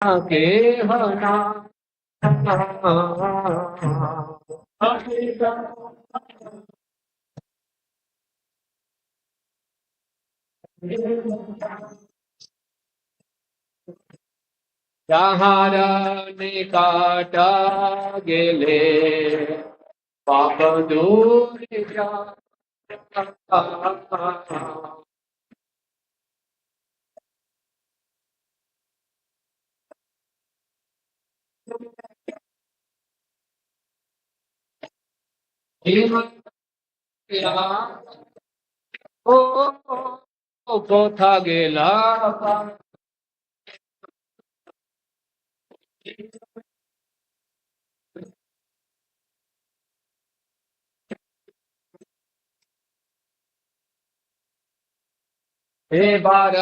के हना যাহারা কাটা গেলে পাপ দূরে যায় ও কোথা গেলা এবার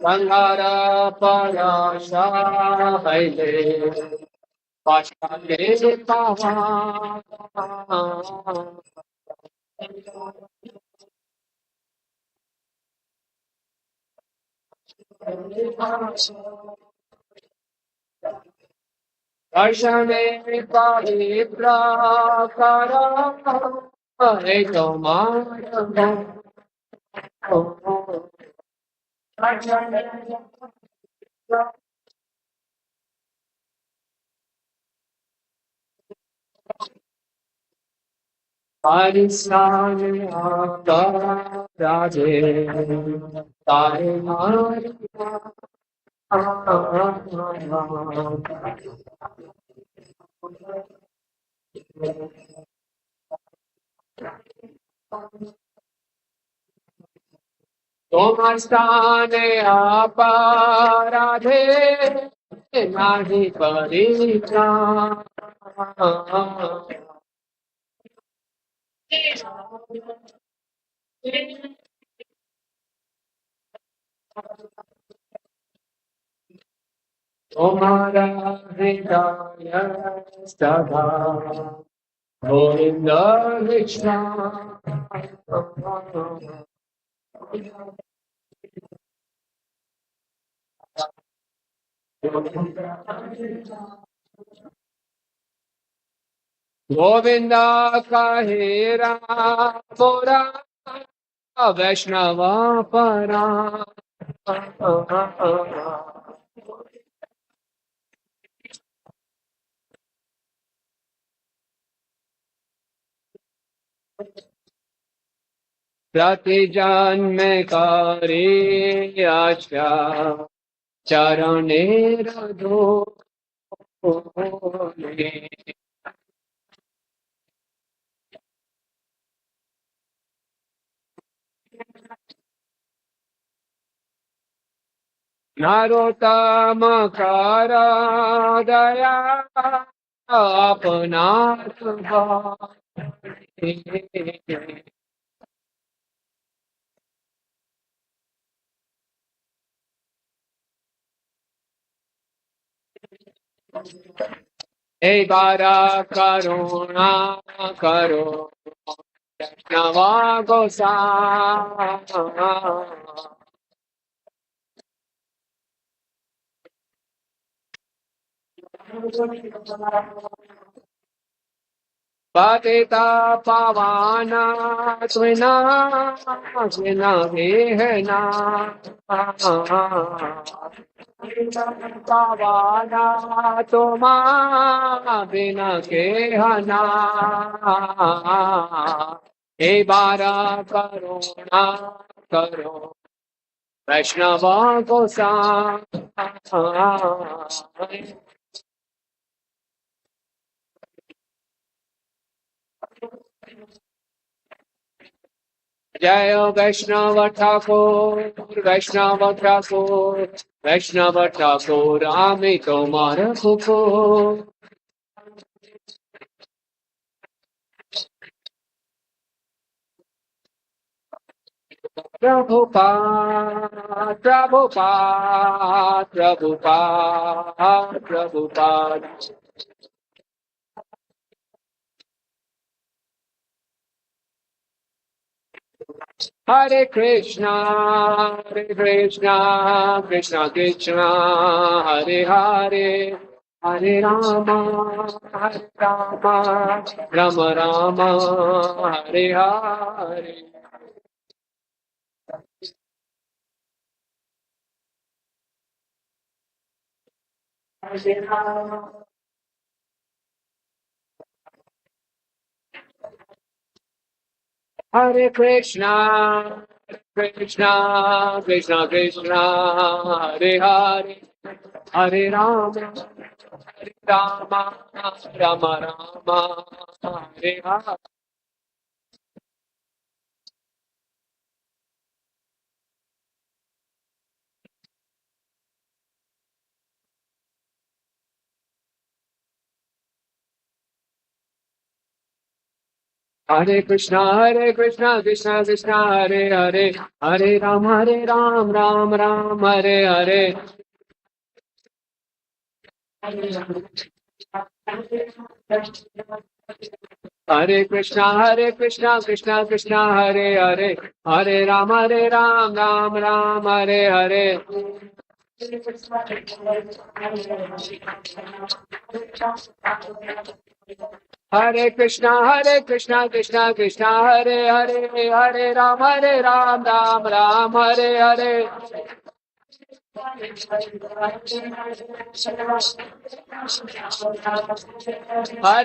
গঙ্গারা পরাশা হইলে পাশালে পাওয়া দর্শনে পরিপ্রাকারা এই তোমার Parisan Raje Tare Mariya তোমার স্থানে আপারাধে নাহি পরিত্রাণ তোমারা হৃদয় সদা গোবিন্দ কৃষ্ণ गोविंद कहेरा मोरा वैष्णव परा प्रति जन्म करे आशा चरणे रधो नरोत्तम करा दया अपना हे बारा करुणा करो नवा गोसा पतिता पावाना त्विना त्विना वेहना पावाना तुमा बिना के हना हे बारा करुणा करो वैष्णव गोसा जय वैष्णव ठाकुर वैष्णव ठाकुर वैष्णव ठाकुर आमी तुम्हार कुकुर Prabhupada, Prabhupada, Prabhupada, Prabhupada. Hare Krishna, Krishna Krishna, Hare Hare, Hare Rama, Rama Rama, Hare Hare. Hare Krishna, Krishna Krishna, Hare Hare, Hare Rama, Rama Rama, Hare Hare. Hare Krishna, Krishna Krishna, Hare Hare, Hare Ram, Ram, Hare Hare. Hare Krishna, Krishna Krishna, Hare Hare, Hare Ram, Ram, Hare Hare. Hare Krishna, Krishna Krishna, Hare Hare, Hare Ram, Ram, Hare Hare.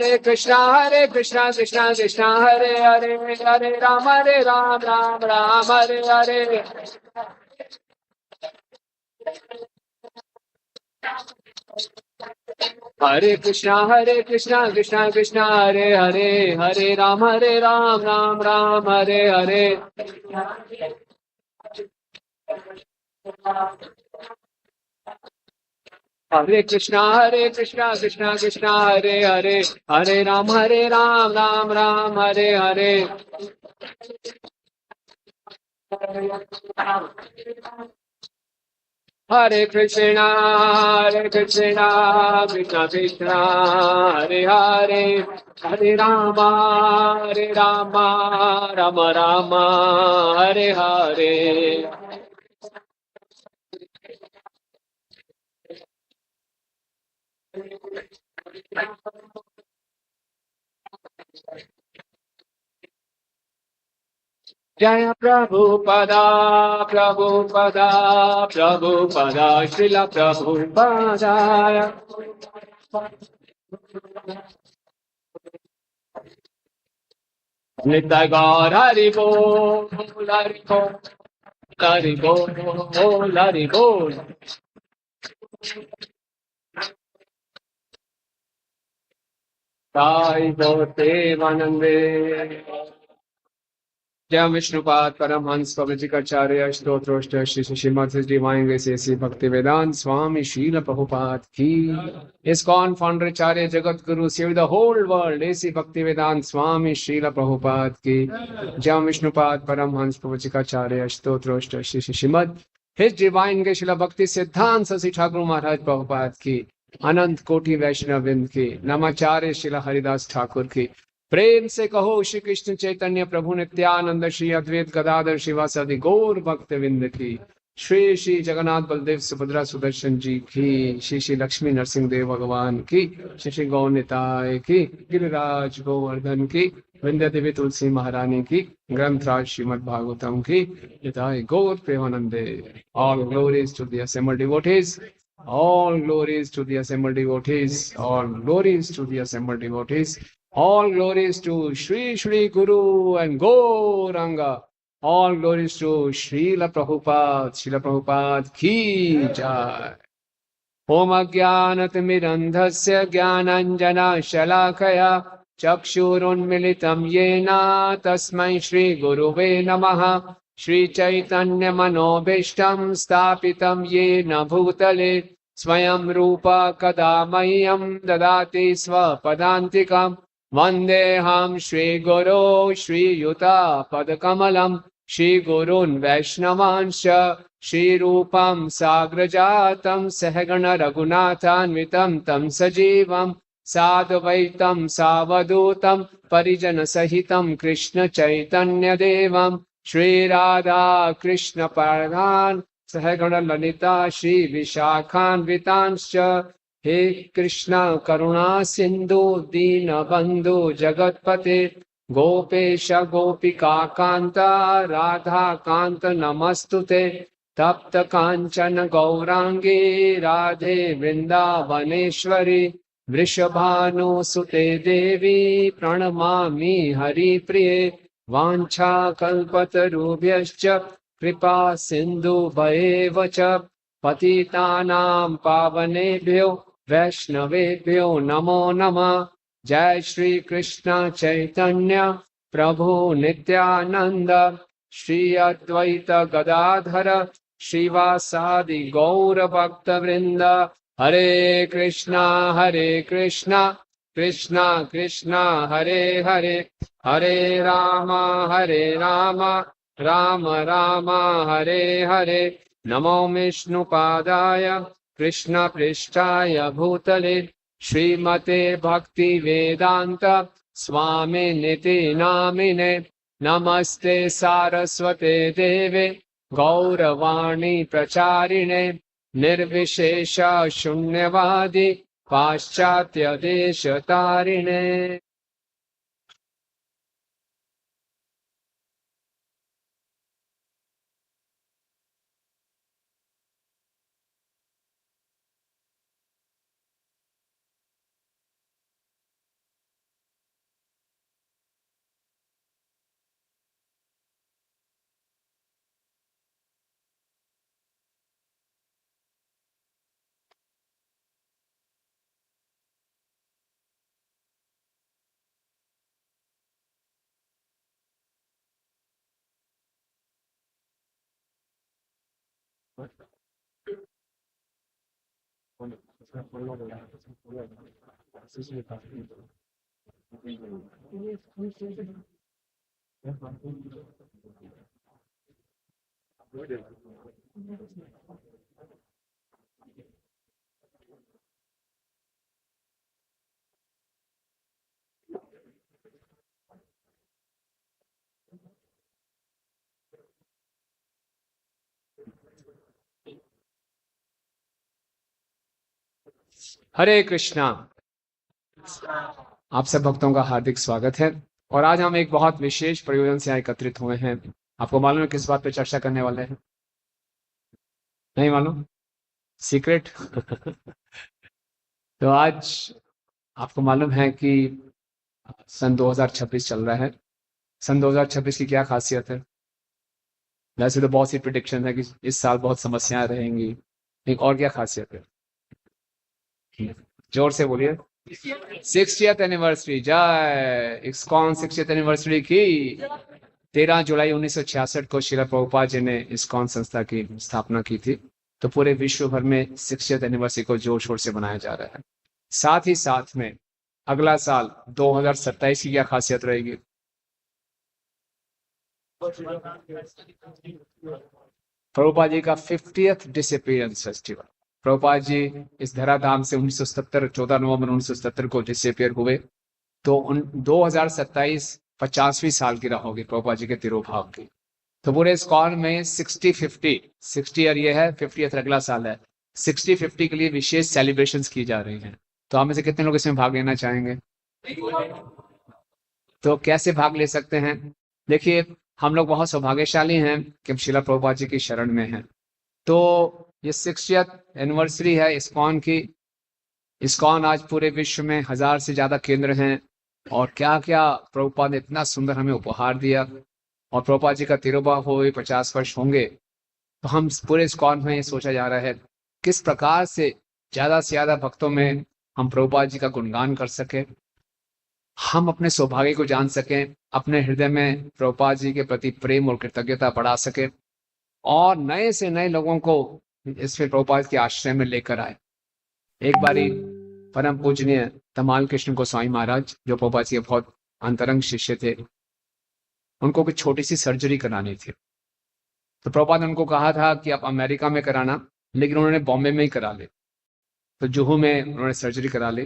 Hare Krishna, Krishna, Hare Hare, Hare Ram, Ram, Hare Hare. Hare Krishna, Krishna, Hare Hare, Hare Ram, Ram, Hare Hare. Hare Krishna, Krishna, Hare Hare, Hare Ram, Ram, Hare Hare. Hare Krishna, Krishna Krishna, Hare Hare, Hare Rama, Rama, Hare Hare. Jaya Prabhupada, Prabhupada, Prabhupada, Srila Prabhupada. Nitai Gaur Hari Bol, Hari Bol, Hari Bol, Hari Bol. Sai Devanande. जय विष्णुपाद परमहंस पवित्राचार्य स्तोत्रोष्ट Shri Srimad divine grace AC Bhaktivedanta स्वामी शील प्रभुपाद की ISKCON founder Acharya Jagat Guru save the whole world AC Bhaktivedanta स्वामी शील प्रभुपाद की जय विष्णुपाद परमहंस पवित्राचार्य स्तोत्रोष्ट Shri Shrimad His Divine Grace शिला भक्ति सिद्धांत शशि ठाकुर महाराज प्रभुपाद की अनंत कोटि वैष्णव वृंद की नमाचार्य शिला हरिदास ठाकुर की प्रेम से कहो श्री कृष्ण चैतन्य प्रभु नित्यानंद श्री अद्वैत गदाधर शिवासादि गौर भक्त विंद की श्री श्री जगन्नाथ बलदेव सुभद्रा सुदर्शन जी की श्री लक्ष्मी नरसिंह देव भगवान की श्री गौ निताय की गिरिराज गोवर्धन की विंध्य देवी तुलसी महारानी की ग्रंथराज श्रीमद् भागवतम की निताय गौर प्रेमानंदे. All glories to the assembled devotees. All glories to the assembled devotees. All glories to the assembled devotees. All glories to Shri Guru and Gauranga. All glories to Srila Prabhupada ki jai. Om Ajnanatirmirandhasya Jnananjana Shalakaya Chakshurunmilitam Yena Tasmai Shri Guruve Namaha. Shri Chaitanya Manobishtam Stapitam Yena Bhutale Swayam Rupa Kadamayam Dadati Swapadantikam Vandeham Shri Guru Shri Yuta Padakamalam श्रीगुरून् वैष्णवांश्च श्रीरूपं साग्रजातं सहगण रघुनाथान्वितं तं सजीवं साद्वैतं सावधूतं परिजनसहितं कृष्ण चैतन्यदेवं श्रीराधा कृष्ण प्रधान सहगण ललिता श्री विशाखान्वितांश्च हे कृष्ण करुणा सिंधु दीनबंधु जगतपते गोपेश गोपिका कांता राधा कांत नमस्तुते तप्त कांचन गौरांगी राधे वृंदावनेश्वरी वृषभानुसुते देवी प्रणमामि हरिप्रिये वाञ्छा कल्पतरुभ्यश्च कृपा सिन्धुभ्येव च पतितानां पावनेभ्यो वैष्णवेभ्यो नमो नमः। जय श्री कृष्ण चैतन्य प्रभु नित्यानंद श्री अद्वैत गदाधर श्रीवासादि गौर भक्त वृंद। हरे कृष्णा कृष्णा कृष्णा हरे हरे हरे राम राम राम हरे हरे। नमो विष्णुपादाय कृष्ण पृष्ठाय भूतले श्रीमते भक्ति वेदांत स्वामी निति नामिने नमस्ते सारस्वते देवे गौरवाणी प्रचारिणे निर्विशेष शून्यवादी पाश्चात्य देश तारिणे। हरे कृष्णा। आप सब भक्तों का हार्दिक स्वागत है और आज हम एक बहुत विशेष प्रयोजन से एकत्रित हुए हैं। आपको मालूम है किस बात पे चर्चा करने वाले हैं? नहीं मालूम? सीक्रेट? तो आज आपको मालूम है कि सन 2026 चल रहा है। सन 2026 की क्या खासियत है? वैसे तो बहुत सी प्रिडिक्शन है कि इस साल बहुत समस्याएं रहेंगी, एक और क्या खासियत है? जोर से बोलिए। 60th anniversary. जय इस्कॉन 60th एनिवर्सरी की 13 जुलाई 1966 को श्रील प्रभुपाद जी ने इस्कॉन संस्था की स्थापना की थी। तो पूरे विश्व भर में 60th एनिवर्सरी को जोर शोर से मनाया जा रहा है। साथ ही साथ में अगला साल 2027 की क्या खासियत रहेगी? प्रभुपाद जी का 50th disappearance festival. Prabhupada ji इस धराधाम से 1977 14 नवंबर 1977 को डिसअपीयर हुए। तो 2027 50वीं साल की होगी प्रभुपाद जी के तिरोभाव की। तो पूरे इस्कॉन में 60 ईयर ये है, 50th अगला साल है। 60-50 के लिए विशेष सेलिब्रेशंस की जा रही हैं। तो हम में से कितने लोग इसमें भाग लेना चाहेंगे? तो कैसे भाग ले सकते हैं? देखिए, हम लोग बहुत सौभाग्यशाली हैं कि हम श्रील प्रभुपाद जी की शरण में हैं। तो ये 60th एनिवर्सरी है इस्कॉन की। इस्कॉन आज पूरे विश्व में 1000 से ज्यादा केंद्र हैं और क्या क्या प्रभुपाद ने इतना सुंदर हमें उपहार दिया। और प्रभुपाद जी का तिरुभाव हुए 50 वर्ष होंगे। तो हम पूरे इस्कॉन में ये सोचा जा रहा है किस प्रकार से ज्यादा भक्तों में हम प्रभुपाद जी का गुणगान कर सके, हम अपने सौभाग्य को जान सकें, अपने हृदय में प्रभुपाद जी के प्रति प्रेम और कृतज्ञता बढ़ा सके और नए से नए लोगों को इसमें प्रभुपाद के आश्रय में लेकर आए। एक बारी परम पूजनीय तमाल कृष्ण गोस्वामी महाराज, जो प्रभुपाद जी के बहुत अंतरंग शिष्य थे, उनको कुछ छोटी सी सर्जरी करानी थी। तो प्रभुपाद ने उनको कहा था कि आप अमेरिका में कराना, लेकिन उन्होंने बॉम्बे में ही करा ली। तो जुहू में उन्होंने सर्जरी करा ली।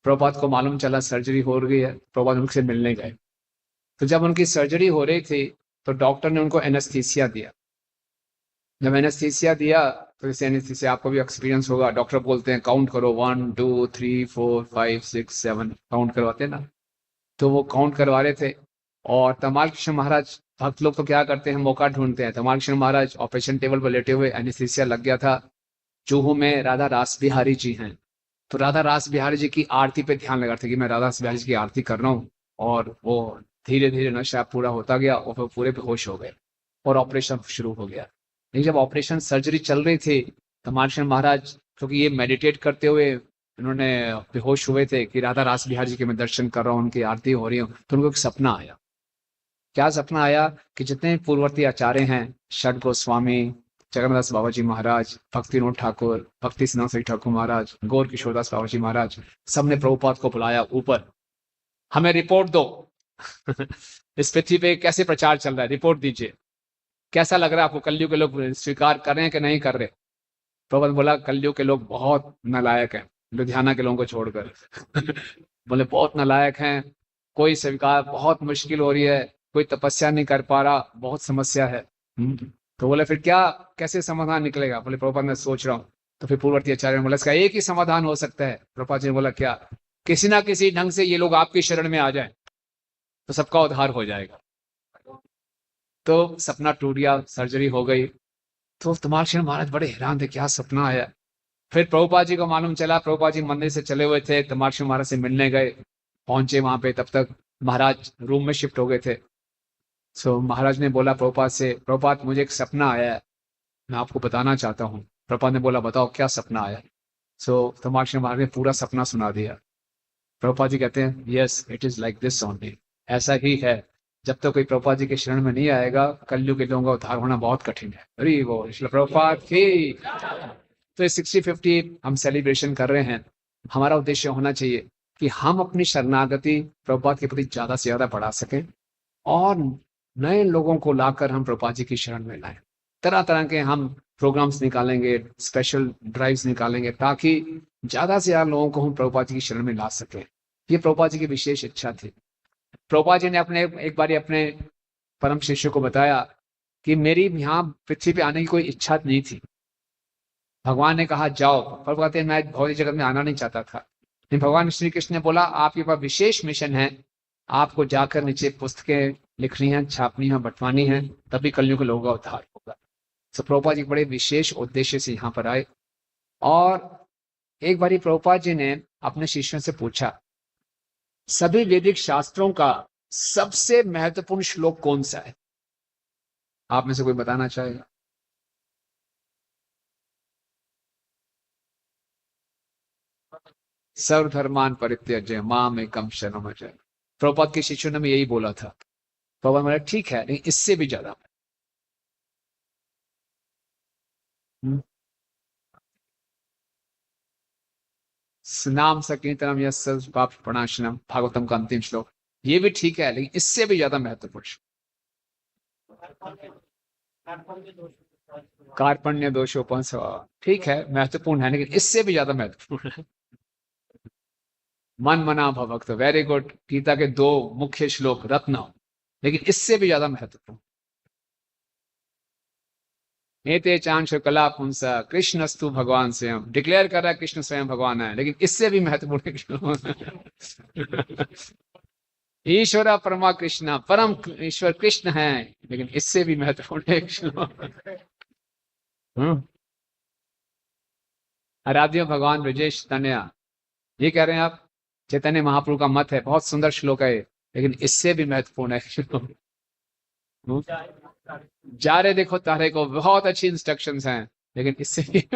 प्रभुपाद को मालूम चला सर्जरी हो रही है, प्रभुपाद उनसे मिलने गए। तो जब उनकी सर्जरी हो रही थी तो डॉक्टर ने उनको एनेस्थीसिया दिया। जब एनेस्थीसिया दिया तो जैसे एनेस्थीसिया आपको भी एक्सपीरियंस होगा, डॉक्टर बोलते हैं काउंट करो 1 2 3 4 5 6 7, काउंट करवाते हैं ना। तो वो काउंट करवा रहे थे और तमाल कृष्ण महाराज, भक्त लोग तो क्या करते हैं, मौका ढूंढते हैं। तमाल कृष्ण महाराज ऑपरेशन टेबल पर लेटे हुए, एनेस्थीसिया लग गया था। जुहू में राधा रास बिहारी जी हैं, तो राधा रास बिहारी जी की आरती पे ध्यान लगा थे कि मैं राधा रास बिहारी जी की आरती कर रहा हूँ। और वो धीरे धीरे नशा पूरा होता गया और वो पूरे बेहोश हो गए और ऑपरेशन शुरू हो गया। लेकिन जब ऑपरेशन सर्जरी चल रही थी तो मार्शन महाराज, क्योंकि ये मेडिटेट करते हुए उन्होंने बेहोश हुए थे कि राधा रास बिहारी जी के मैं दर्शन कर रहा हूँ, उनकी आरती हो रही हूँ, तो उनको एक सपना आया। क्या सपना आया कि जितने पूर्ववर्ती आचार्य हैं, षड गोस्वामी, जगन्नाथ बाबा जी महाराज, भक्ति विनोद ठाकुर, भक्ति सिद्धांत सरस्वती ठाकुर महाराज, गौर किशोरदास बाबा जी महाराज, सबने प्रभुपाद को बुलाया ऊपर, हमें रिपोर्ट दो इस पृथ्वी पे कैसे प्रचार चल रहा है, रिपोर्ट दीजिए, कैसा लग रहा है आपको, कलयुग के लोग स्वीकार कर रहे हैं कि नहीं कर रहे। प्रभुपाद बोला कलयुग के लोग बहुत नालायक हैं, लुधियाना के लोगों को छोड़कर बोले बहुत नालायक हैं, कोई स्वीकार बहुत मुश्किल हो रही है, कोई तपस्या नहीं कर पा रहा, बहुत समस्या है। तो बोले फिर क्या, कैसे समाधान निकलेगा। बोले प्रभुपाद मैं सोच रहा हूँ। तो फिर पूर्ववर्ती आचार्य ने बोला इसका एक ही समाधान हो सकता है। प्रभुपाद जी ने बोला क्या, किसी ना किसी ढंग से ये लोग आपकी शरण में आ जाए तो सबका उद्धार हो जाएगा। तो सपना टूट गया, सर्जरी हो गई। तो तमाल महाराज बड़े हैरान थे, क्या सपना आया। फिर प्रभुपाद जी को मालूम चला, प्रभुपाद जी मंदिर से चले हुए थे, तमाल महाराज से मिलने गए, पहुंचे वहां पे, तब तक महाराज रूम में शिफ्ट हो गए थे। सो महाराज ने बोला प्रभुपाद से, प्रभुपाद मुझे एक सपना आया है, मैं आपको बताना चाहता हूँ। प्रभुपाद ने बोला बताओ क्या सपना आया। सो तमाल महाराज ने पूरा सपना सुना दिया। प्रभुपाद जी कहते हैं yes it is like this only, ऐसा ही है। जब तक कोई प्रभुपाद जी के शरण में नहीं आएगा, कलयुग के लोगों का उद्धार होना बहुत कठिन है। अरे वो प्रभुपाद की। तो 60-50 हम सेलिब्रेशन कर रहे हैं। हमारा उद्देश्य होना चाहिए कि हम अपनी शरणागति प्रभुपाद के प्रति ज्यादा से ज्यादा बढ़ा सकें और नए लोगों को लाकर हम प्रभुपाद जी की शरण में लाएं। तरह तरह के हम प्रोग्राम्स निकालेंगे, स्पेशल ड्राइव्स निकालेंगे, ताकि ज्यादा से ज्यादा लोगों को हम प्रभुपाद जी की शरण में ला सकें। ये प्रभुपाद जी की विशेष इच्छा थी। प्रभुपाद जी ने अपने एक बार अपने परम शिष्य को बताया कि मेरी यहाँ पृथ्वी पे आने की कोई इच्छा नहीं थी, भगवान ने कहा जाओ। पर कहते हैं मैं भौतिक जगत में आना नहीं चाहता था, लेकिन भगवान श्री कृष्ण ने बोला आपके पास विशेष मिशन है, आपको जाकर नीचे पुस्तकें लिखनी है, छापनी है, बंटवानी है, तभी कलयुग के लोगों का उद्धार होगा। तो प्रभुपाद जी बड़े विशेष उद्देश्य से यहाँ पर आए। और एक बारी प्रभुपाद जी ने अपने शिष्यों से पूछा सभी वैदिक शास्त्रों का सबसे महत्वपूर्ण श्लोक कौन सा है। आप में से कोई बताना चाहेगा। सर्वधर्मान परित्यज्य माम एकम शरणम व्रज। प्रभुपाद के शिष्यों ने भी यही बोला था। प्रभुपाद बोला ठीक है, लेकिन इससे भी ज्यादा। नाम संकीर्तनम यस्य पाप प्रणाशनम, भागवतम का अंतिम श्लोक, ये भी ठीक है, लेकिन इससे भी ज्यादा महत्वपूर्ण कार्पण्य दोषोपंस, ठीक है महत्वपूर्ण है, लेकिन इससे भी ज्यादा महत्वपूर्ण है मन मना भक्त। वेरी गुड, गीता के 2 मुख्य श्लोक रत्न, लेकिन इससे भी ज्यादा महत्वपूर्ण नेते चांश कला पुंस कृष्णस्तु भगवान स्वयं, डिक्लेयर कर रहा है कृष्ण स्वयं भगवान है, लेकिन इससे भी महत्वपूर्ण ईश्वर परमा कृष्ण, परम ईश्वर कृष्ण है, लेकिन इससे भी महत्वपूर्ण है आराध्य भगवान ब्रजेश तनया, ये कह रहे हैं आप। चैतन्य महाप्रभु का मत है, बहुत सुंदर श्लोक है, लेकिन इससे भी महत्वपूर्ण है जा रहे देखो तारे को, बहुत अच्छी इंस्ट्रक्शंस हैं, लेकिन इससे भी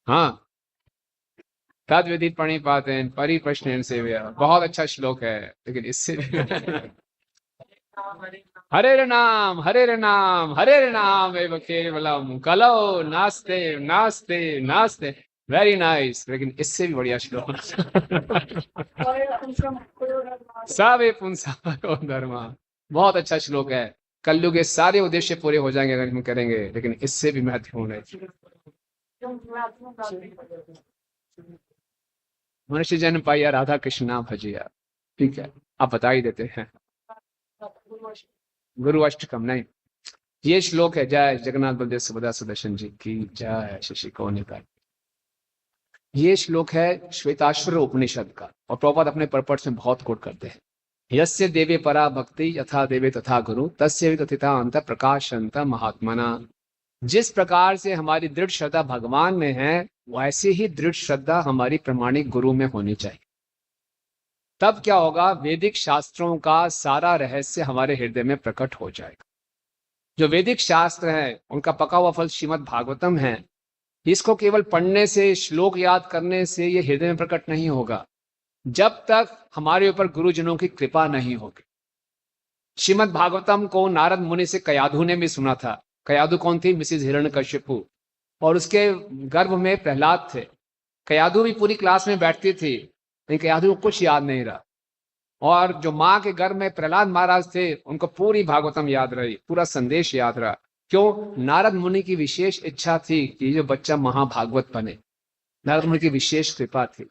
हाँ तद विधि प्रणिपातेन परिप्रश्नेन सेव्य, बहुत अच्छा श्लोक है, लेकिन इससे हरे नाम हरे नाम हरे नाम एव केवलम कलो नास्ते नास्ते नास्ते। वेरी नाइस, लेकिन इससे भी बढ़िया श्लोक सावे पुंसा धर्मा, बहुत अच्छा श्लोक है। कलयुग के सारे उद्देश्य पूरे हो जाएंगे अगर हम करेंगे, लेकिन इससे भी महत्वपूर्ण है। मनुष्य जन पाइया राधा कृष्णा भजिया, ठीक है, आप बता ही देते हैं। गुरु अष्टकम नहीं, ये श्लोक है। जय जगन्नाथ बलदेव सुभद्रा सुदर्शन जी की जय। शशि कौनिका, ये श्लोक है श्वेताश्वर उपनिषद का, और प्रभुपाद अपने पर्पट्स में बहुत कोट करते हैं। यस्य देवे परा भक्ति यथा देवे तथा गुरु तस्य तथिता अंत प्रकाशंत महात्मना। जिस प्रकार से हमारी दृढ़ श्रद्धा भगवान में है, वैसे ही दृढ़ श्रद्धा हमारी प्रमाणिक गुरु में होनी चाहिए। तब क्या होगा, वैदिक शास्त्रों का सारा रहस्य हमारे हृदय में प्रकट हो जाएगा। जो वैदिक शास्त्र है उनका पका हुआ फल श्रीमद् भागवतम है। इसको केवल पढ़ने से, श्लोक याद करने से ये हृदय में प्रकट नहीं होगा, जब तक हमारे ऊपर गुरुजनों की कृपा नहीं होगी। श्रीमद् भागवतम को नारद मुनि से कयाधु ने भी सुना था। कयाधु कौन थी? मिसिज हिरण्यकशिपु, और उसके गर्भ में प्रहलाद थे। कयाधु भी पूरी क्लास में बैठती थी, लेकिन कयाधु को कुछ याद नहीं रहा। और जो माँ के गर्भ में प्रहलाद महाराज थे, उनको पूरी भागवतम याद रही, पूरा संदेश याद रहा। क्यों? नारद मुनि की विशेष इच्छा थी कि जो बच्चा महाभागवत बने। नारद मुनि की विशेष कृपा थी।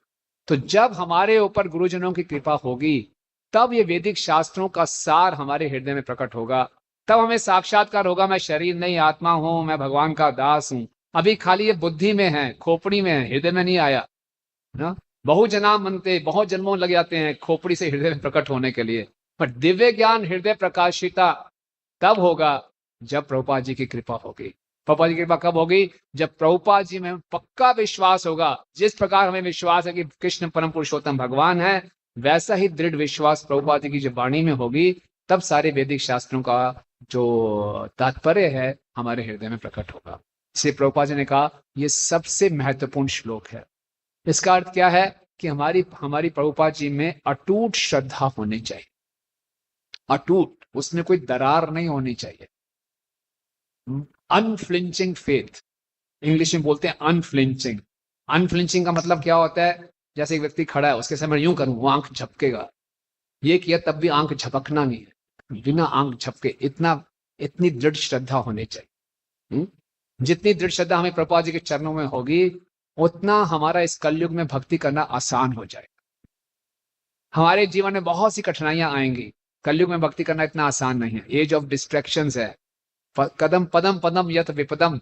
तो जब हमारे ऊपर गुरुजनों की कृपा होगी, तब ये वैदिक शास्त्रों का सार हमारे हृदय में प्रकट होगा। तब हमें साक्षात्कार होगा, मैं शरीर नहीं आत्मा हूं, मैं भगवान का दास हूं। अभी खाली ये बुद्धि में है, खोपड़ी में है, हृदय में नहीं आया ना। बहु जन्म मनते, बहुत जन्मों लग जाते हैं खोपड़ी से हृदय में प्रकट होने के लिए। पर दिव्य ज्ञान हृदय प्रकाशिता तब होगा जब प्रभुपाद जी की कृपा होगी। प्रभुपाद जी की कृपा कब होगी? जब प्रभुपाद जी में पक्का विश्वास होगा। जिस प्रकार हमें विश्वास है कि कृष्ण परम पुरुषोत्तम भगवान है, वैसा ही दृढ़ विश्वास प्रभुपाद जी की जब वाणी में होगी, तब सारे वैदिक शास्त्रों का जो तात्पर्य है हमारे हृदय में प्रकट होगा। इसलिए प्रभुपाद जी ने कहा यह सबसे महत्वपूर्ण श्लोक है। इसका अर्थ क्या है कि हमारी प्रभुपाद जी में अटूट श्रद्धा होनी चाहिए। अटूट, उसमें कोई दरार नहीं होनी चाहिए। अनफ्लिंचिंग फेथ, इंग्लिश में बोलते हैं अनफ्लिंचिंग। अनफ्लिंचिंग का मतलब क्या होता है? जैसे एक व्यक्ति खड़ा है, उसके सामने यूं करूं, वो आंख झपकेगा। ये किया तब भी आंख झपकना नहीं है, बिना आंख झपके। इतनी दृढ़ श्रद्धा होनी चाहिए। जितनी दृढ़ श्रद्धा हमें प्रभुपाद जी के चरणों में होगी, उतना हमारा इस कलयुग में भक्ति करना आसान हो जाएगा। हमारे जीवन में बहुत सी कठिनाइयां आएंगी, कलयुग में भक्ति करना इतना आसान नहीं है। एज ऑफ डिस्ट्रैक्शंस है, कदम पदम पदम यत विपदम।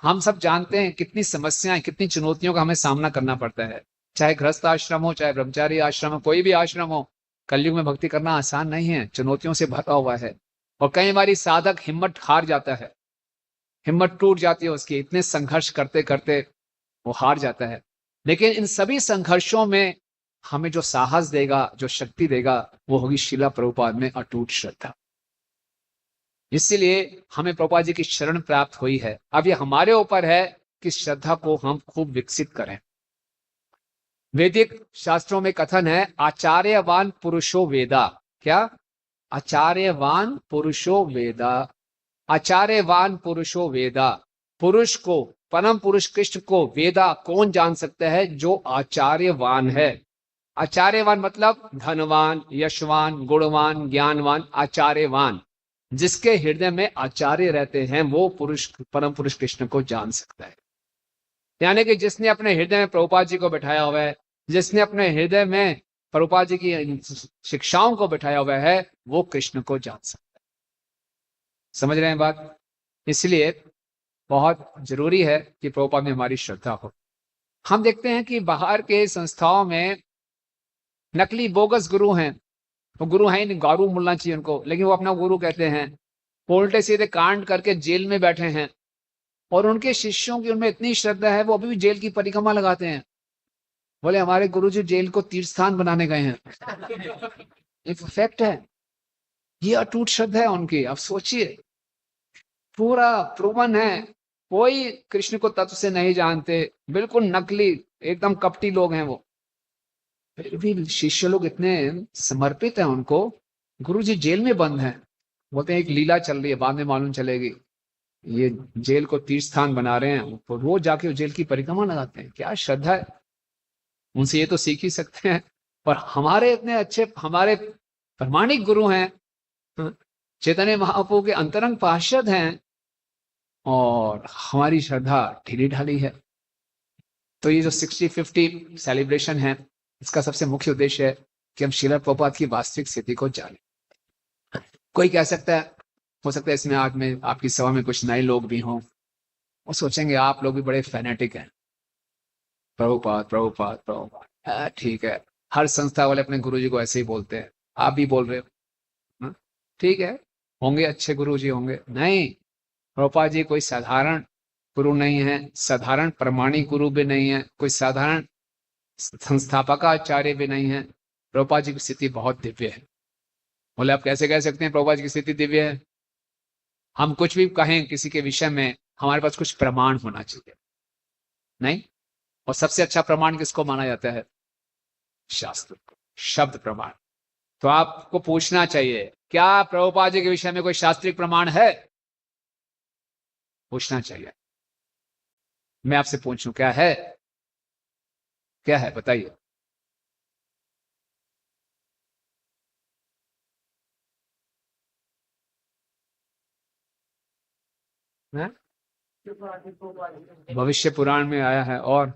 हम सब जानते हैं कितनी समस्याएं, कितनी चुनौतियों का हमें सामना करना पड़ता है। चाहे गृहस्थ आश्रम हो, चाहे ब्रह्मचारी आश्रम हो, कोई भी आश्रम हो, कलयुग में भक्ति करना आसान नहीं है, चुनौतियों से भरा हुआ है। और कई बार साधक हिम्मत हार जाता है, हिम्मत टूट जाती है उसकी, इतने संघर्ष करते करते वो हार जाता है। लेकिन इन सभी संघर्षों में हमें जो साहस देगा, जो शक्ति देगा, वो होगी श्रीला प्रभुपाद में अटूट श्रद्धा। इसीलिए हमें प्रभुपाद जी की शरण प्राप्त हुई है। अब ये हमारे ऊपर है कि श्रद्धा को हम खूब विकसित करें। वैदिक शास्त्रों में कथन है, आचार्यवान पुरुषो वेदा। क्या? आचार्यवान पुरुषो वेदा। आचार्यवान पुरुषो वेदा। पुरुष को, परम पुरुष कृष्ण को वेदा कौन जान सकता है? जो आचार्यवान है। आचार्यवान मतलब धनवान, यशवान, गुणवान, ज्ञानवान, आचार्यवान। जिसके हृदय में आचार्य रहते हैं, वो पुरुष, परम पुरुष कृष्ण को जान सकता है। यानी कि जिसने अपने हृदय में प्रभुपाद जी को बैठाया हुआ है, जिसने अपने हृदय में प्रभुपाद जी की शिक्षाओं को बैठाया हुआ है, वो कृष्ण को जान सकता है। समझ रहे हैं बात? इसलिए बहुत जरूरी है कि प्रभुपाद में हमारी श्रद्धा हो। हम देखते हैं कि बाहर के संस्थाओं में नकली बोगस गुरु हैं। वो गुरु है नहीं, गारू मिलना चाहिए उनको, लेकिन वो अपना गुरु कहते हैं। उल्टे सीधे कांड करके जेल में बैठे हैं, और उनके शिष्यों की उनमें इतनी श्रद्धा है, वो अभी भी जेल की परिक्रमा लगाते हैं। बोले हमारे गुरुजी जेल को तीर्थ स्थान बनाने गए हैं। ये फैक्ट है, ये अटूट श्रद्धा है उनकी। अब सोचिए, पूरा प्रूवन है। कोई कृष्ण को तत्व से नहीं जानते, बिल्कुल नकली, एकदम कपटी लोग हैं वो। फिर भी शिष्य लोग इतने समर्पित हैं उनको। गुरुजी जेल में बंद हैं, बोलते हैं एक लीला चल रही है, बाद में मालूम चलेगी। ये जेल को तीर्थ स्थान बना रहे हैं, तो रोज जाके जेल की परिक्रमा लगाते हैं, क्या श्रद्धा है। उनसे ये तो सीख ही सकते हैं। पर हमारे इतने अच्छे, हमारे प्रामाणिक गुरु हैं, चैतन्य महाप्रभु के अंतरंग पार्षद हैं, और हमारी श्रद्धा ढीली ढाली है। तो ये जो 60-50 सेलिब्रेशन है, इसका सबसे मुख्य उद्देश्य है कि हम श्रील प्रभुपाद की वास्तविक स्थिति को जानें। कोई कह सकता है, हो सकता है इसमें आज में आपकी सभा में कुछ नए लोग भी हों, और सोचेंगे आप लोग भी बड़े फैनेटिक हैं, प्रभुपाद प्रभुपाद प्रभुपाद। ठीक है, हर संस्था वाले अपने गुरुजी को ऐसे ही बोलते हैं, आप भी बोल रहे हो, ठीक है, होंगे अच्छे गुरुजी होंगे। नहीं, प्रभुपाद जी कोई साधारण गुरु नहीं है, साधारण प्रमाणिक गुरु भी नहीं है, कोई साधारण संस्थापक आचार्य भी नहीं है। प्रभुपाद जी की स्थिति बहुत दिव्य है। बोले आप कैसे कह सकते हैं प्रभुपाद जी की स्थिति दिव्य है? हम कुछ भी कहें किसी के विषय में, हमारे पास कुछ प्रमाण होना चाहिए, नहीं? और सबसे अच्छा प्रमाण किसको माना जाता है? शास्त्र को, शब्द प्रमाण। तो आपको पूछना चाहिए, क्या प्रभुपाद जी के विषय में कोई शास्त्रीय प्रमाण है? पूछना चाहिए। मैं आपसे पूछूं, क्या है? क्या है, बताइए। भविष्य पुराण में आया है, और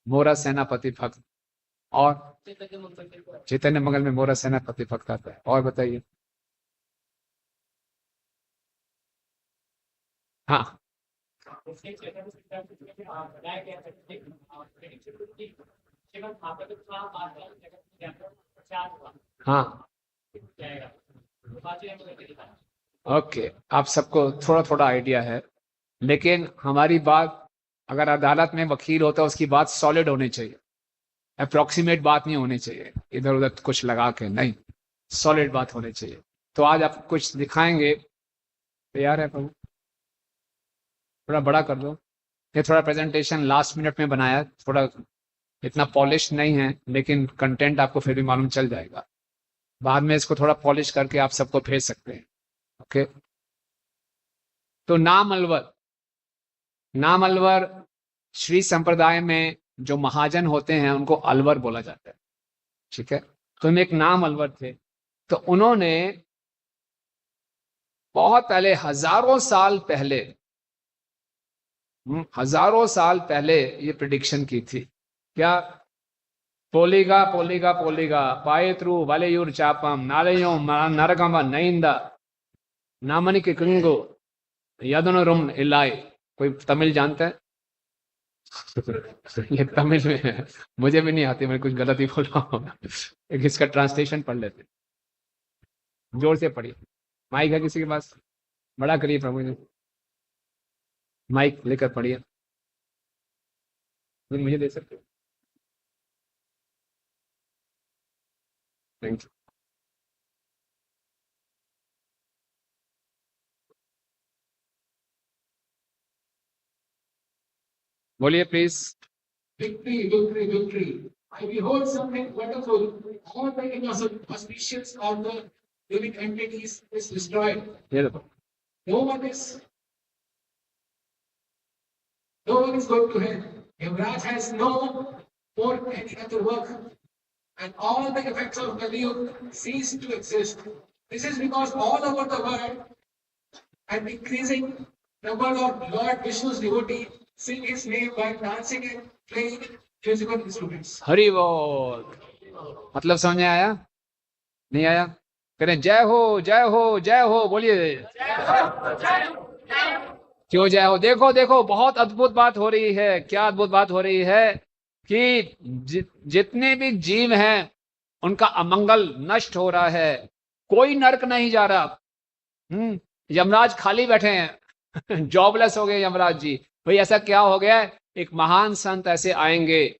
मोरा सेनापति भक्त, और चैतन्य मंगल में मोरा सेनापति भक्त आता है। और बताइए। हाँ, हाँ, ओके, आप सबको थोड़ा थोड़ा आइडिया है, लेकिन हमारी बात, अगर अदालत में वकील होता है, उसकी बात सॉलिड होनी चाहिए, अप्रोक्सीमेट बात नहीं होनी चाहिए, इधर उधर कुछ लगा के नहीं, सॉलिड बात होनी चाहिए। तो आज आप कुछ दिखाएंगे, तैयार है प्रभु? थोड़ा बड़ा कर दो, ये थोड़ा प्रेजेंटेशन लास्ट मिनट में बनाया, थोड़ा इतना पॉलिश नहीं है, लेकिन कंटेंट आपको फिर भी मालूम चल जाएगा। बाद में इसको थोड़ा पॉलिश करके आप सबको भेज सकते हैं। ओके, तो नाम अलवर, नाम अलवर श्री संप्रदाय में जो महाजन होते हैं उनको अलवर बोला जाता है, ठीक है। तो उनमें एक नाम अलवर थे, तो उन्होंने बहुत पहले, हजारों साल पहले, हजारों साल पहले ये प्रिडिक्शन की थी। क्या? पोलिगा पोलिगा पोलिगा पायत्रु वलयूर चापम नालयो नरकम नईंदा नामनी के कुंगो यदनुरुम इलाई। कोई तमिल जानता है? ये तमिल में है, मुझे भी नहीं आती, मैं कुछ गलत ही बोल रहा हूँ। इसका ट्रांसलेशन पढ़ लेते, जोर से पढ़िए। माइक है किसी के पास? बड़ा करिए प्रभु जी, माइक लेकर पढ़िए, मुझे दे सकते हो? Thank you. बोलिए please. Victory, victory, victory. I behold something wonderful. All the auspicious of the living entities is destroyed. ये देखो, No one is going to hell. Yavraj has no more any other work. And all the effects of Kaliyug cease to exist. This is because all over the world, an increasing number of Lord Vishnu's devotees sing his name by dancing and playing musical instruments. Hari बोल। मतलब समझ में आया? नहीं आया? करें जय हो जय हो जय हो, बोलिए। क्यों जय हो? देखो देखो, बहुत अद्भुत बात हो रही है। क्या अद्भुत बात हो रही है? कि जितने भी जीव हैं उनका अमंगल नष्ट हो रहा है, कोई नरक नहीं जा रहा। यमराज खाली बैठे हैं, जॉबलेस हो गए यमराज जी। भाई ऐसा क्या हो गया? एक महान संत ऐसे आएंगे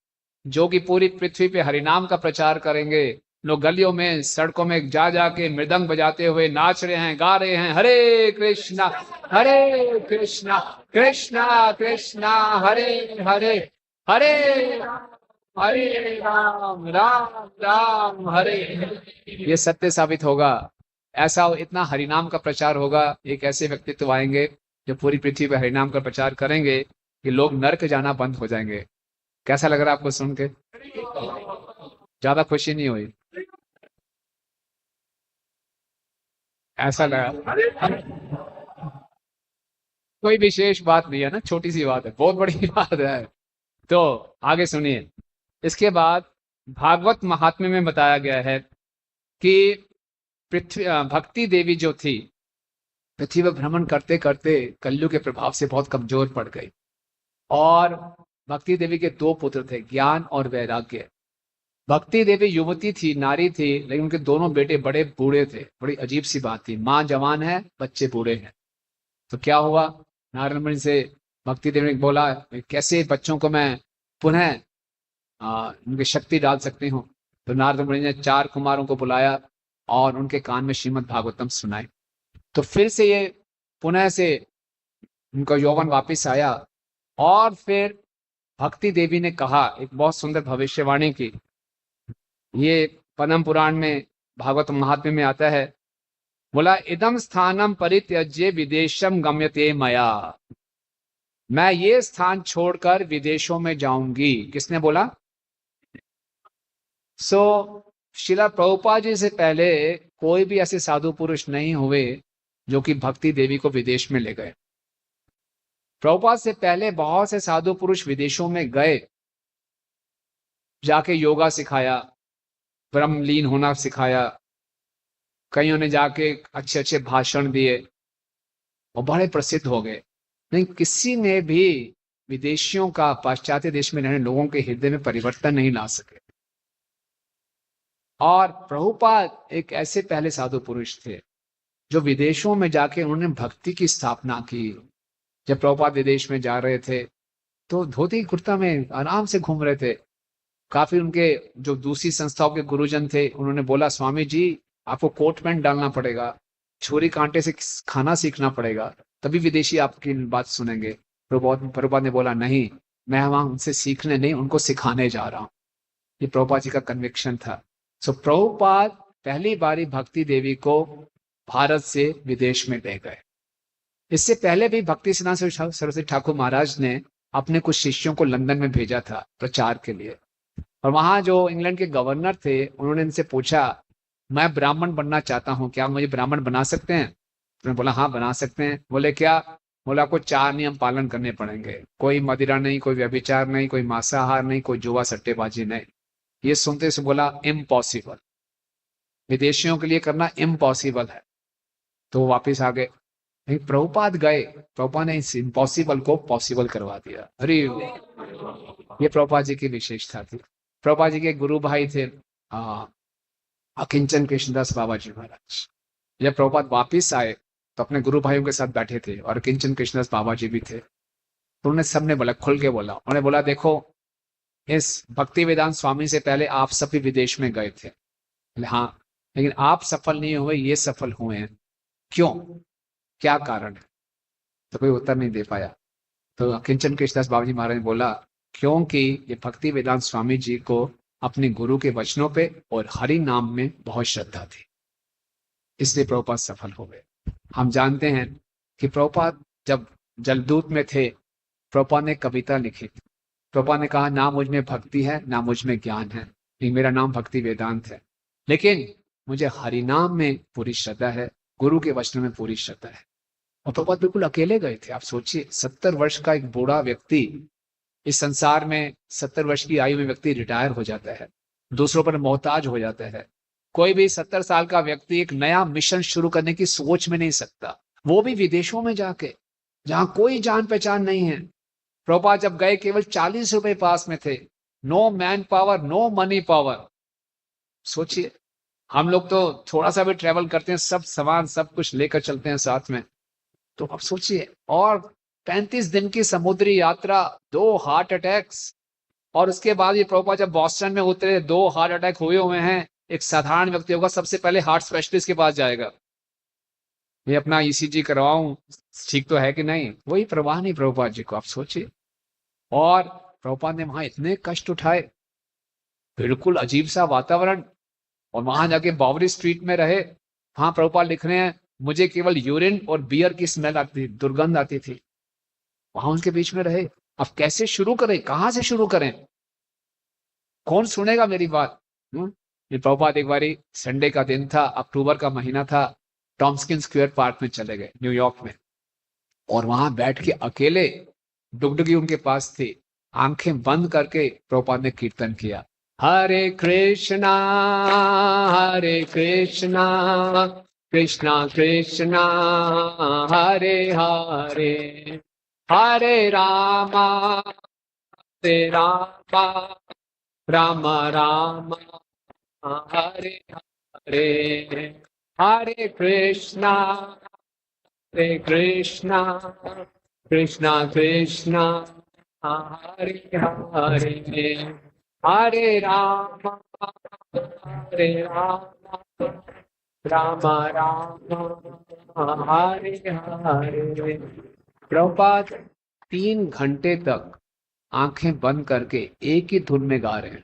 जो कि पूरी पृथ्वी पे हरिनाम का प्रचार करेंगे। लोग गलियों में, सड़कों में जा जाके मृदंग बजाते हुए नाच रहे हैं, गा रहे हैं, हरे कृष्णा कृष्णा कृष्णा हरे हरे, हरे हरे राम राम राम हरे। ये सत्य साबित होगा ऐसा इतना हरिनाम का प्रचार होगा, एक ऐसे व्यक्तित्व आएंगे जो पूरी पृथ्वी पर हरिनाम का प्रचार करेंगे कि लोग नर्क जाना बंद हो जाएंगे। कैसा लग रहा है आपको सुन के? ज्यादा खुशी नहीं हुई? ऐसा लगा कोई विशेष बात नहीं है ना, छोटी सी बात है, बहुत बड़ी बात है। तो आगे सुनिए। इसके बाद भागवत महात्म्य में बताया गया है कि पृथ्वी भक्ति देवी जो थी, पृथ्वी पर भ्रमण करते करते कलयुग के प्रभाव से बहुत कमजोर पड़ गई। और भक्ति देवी के दो पुत्र थे, ज्ञान और वैराग्य। भक्ति देवी युवती थी, नारी थी, लेकिन उनके दोनों बेटे बड़े बूढ़े थे। बड़ी अजीब सी बात थी, माँ जवान है, बच्चे बूढ़े हैं। तो क्या हुआ, नारद मुनि से भक्ति देवी ने बोला, कैसे बच्चों को मैं पुनः उनकी शक्ति डाल सकती हूँ? तो नारद मुनि ने 4 कुमारों को बुलाया और उनके कान में श्रीमद् भागवतम सुनाई। तो फिर से ये पुनः से उनका यौवन वापिस आया। और फिर भक्ति देवी ने कहा, एक बहुत सुंदर भविष्यवाणी की, ये पद्म पुराण में भागवत महात्म्य में आता है। बोला, इदम स्थानम परित्यज्य विदेशम गम्यते मया, मैं ये स्थान छोड़कर विदेशों में जाऊंगी। किसने बोला? शिला प्रभुपाद जी से पहले कोई भी ऐसे साधु पुरुष नहीं हुए जो कि भक्ति देवी को विदेश में ले गए। प्रभुपाद से पहले बहुत से साधु पुरुष विदेशों में गए, जाके योगा सिखाया, ब्रह्मलीन होना सिखाया, कईयों ने जाके अच्छे अच्छे भाषण दिए और बड़े प्रसिद्ध हो गए। नहीं, किसी ने भी विदेशियों का पाश्चात्य देश में रहने लोगों के हृदय में परिवर्तन नहीं ला सके। और प्रभुपाद एक ऐसे पहले साधु पुरुष थे जो विदेशों में जाके उन्होंने भक्ति की स्थापना की। जब प्रभुपाद विदेश में जा रहे थे तो धोती कुर्ता में आराम से घूम रहे थे। काफी उनके जो दूसरी संस्थाओं के गुरुजन थे, उन्होंने बोला, स्वामी जी आपको कोट पैंट डालना पड़ेगा, छुरी कांटे से खाना सीखना पड़ेगा, तभी विदेशी आपकी बात सुनेंगे। प्रभुपाद ने बोला, नहीं, मैं वहां उनसे सीखने नहीं, उनको सिखाने जा रहा हूं। ये प्रभुपाद जी का कन्विक्शन था। प्रभुपाद पहली बारी भक्ति देवी को भारत से विदेश में ले गए। इससे पहले भी भक्ति सिद्धांत सरस्वती ठाकुर महाराज ने अपने कुछ शिष्यों को लंदन में भेजा था प्रचार के लिए। और वहां जो इंग्लैंड के गवर्नर थे, उन्होंने इनसे पूछा, मैं ब्राह्मण बनना चाहता हूं, क्या मुझे ब्राह्मण बना सकते हैं? उन्होंने बोला, हाँ बना सकते हैं। बोले क्या? बोला, आपको 4 नियम पालन करने पड़ेंगे, कोई मदिरा नहीं, कोई व्यभिचार नहीं, कोई मांसाहार नहीं, कोई जुआ सट्टेबाजी नहीं। ये सुनते से बोला, इम्पॉसिबल, विदेशियों के लिए करना इम्पॉसिबल है। तो वो वापिस आ गए। प्रभुपाद गए, प्रभुपाद ने इस इम्पॉसिबल को पॉसिबल करवा दिया। अरे ये प्रभुपाद जी की विशेषता थी। प्रभुपाद जी के गुरु भाई थे अकिंचन कृष्णदास बाबा जी महाराज। जब प्रभुपाद वापिस आए तो अपने गुरु भाइयों के साथ बैठे थे और अकिंचन कृष्णदास बाबा जी भी थे। तो उन्हें सबने बोला, खुल के बोला, उन्होंने बोला, देखो, इस भक्ति वेदांत स्वामी से पहले आप सब भी विदेश में गए थे। हाँ, लेकिन आप सफल नहीं हुए, ये सफल हुए हैं। क्यों? क्या कारण है? तो कोई उत्तर नहीं दे पाया। तो अकिंचन कृष्णदास बाबा जी महाराज ने बोला, क्योंकि ये भक्ति वेदांत स्वामी जी को अपने गुरु के वचनों पे और हरि नाम में बहुत श्रद्धा थी, इसलिए प्रभुपाद सफल हो गए। हम जानते हैं कि प्रभुपाद जब जलदूत में थे, प्रभुपाद ने कविता लिखी। प्रभुपाद ने कहा, ना मुझ में भक्ति है, ना मुझ में ज्ञान है, मेरा नाम भक्ति वेदांत है, लेकिन मुझे हरि नाम में पूरी श्रद्धा है, गुरु के वचनों में पूरी श्रद्धा है। और प्रभुपाद बिल्कुल अकेले गए थे। आप सोचिए, 70 वर्ष का एक बूढ़ा व्यक्ति इस संसार में, 70 वर्ष की आयु में व्यक्ति रिटायर हो जाता है, दूसरों पर मोहताज हो जाता है। कोई भी 70 साल का व्यक्ति एक नया मिशन शुरू करने की सोच में नहीं सकता, वो भी विदेशों में जाके, जहां कोई जान पहचान नहीं है। प्रभुपाद जब गए, केवल 40 रुपए पास में थे, no man power, no money power. सोचिए, हम लोग तो थोड़ा सा भी ट्रेवल करते हैं, सब सामान सब कुछ लेकर चलते हैं साथ में। तो अब सोचिए, और 35 दिन की समुद्री यात्रा, 2 हार्ट अटैक्स, और उसके बाद ये प्रभुपाद जब बॉस्टन में उतरे, 2 हार्ट अटैक हुए हुए हैं। एक साधारण व्यक्ति होगा, सबसे पहले हार्ट स्पेशलिस्ट के पास जाएगा, ये अपना ईसीजी करवाऊं, ठीक तो है कि नहीं। वही प्रवाह नहीं प्रभुपाद जी को, आप सोचिए। और प्रभुपाद ने वहां इतने कष्ट उठाए, बिल्कुल अजीब सा वातावरण, और वहां जाके बावरी स्ट्रीट में रहे, हाँ प्रभुपाद लिख रहे हैं, मुझे केवल यूरिन और बियर की स्मेल आती थी, दुर्गंध आती थी। वहां उनके बीच में रहे, अब कैसे शुरू करें, कहां से शुरू करें, कौन सुनेगा मेरी बात। ये प्रभुपाद एक बारी संडे का दिन था, अक्टूबर का महीना था, टॉम्स्किन स्क्वायर पार्क में चले गए न्यूयॉर्क में, और वहां बैठ के अकेले, डुगडुगी उनके पास थी, आंखें बंद करके प्रभुपाद ने कीर्तन किया, हरे कृष्णा कृष्णा कृष्णा हरे हरे, हरे रामा राम राम हरे हरे, हरे कृष्णा कृष्णा कृष्णा हरे हरे, हरे राम राम राम हरे हरे। प्रभुपाद 3 घंटे तक आंखें बंद करके एक ही धुन में गा रहे हैं।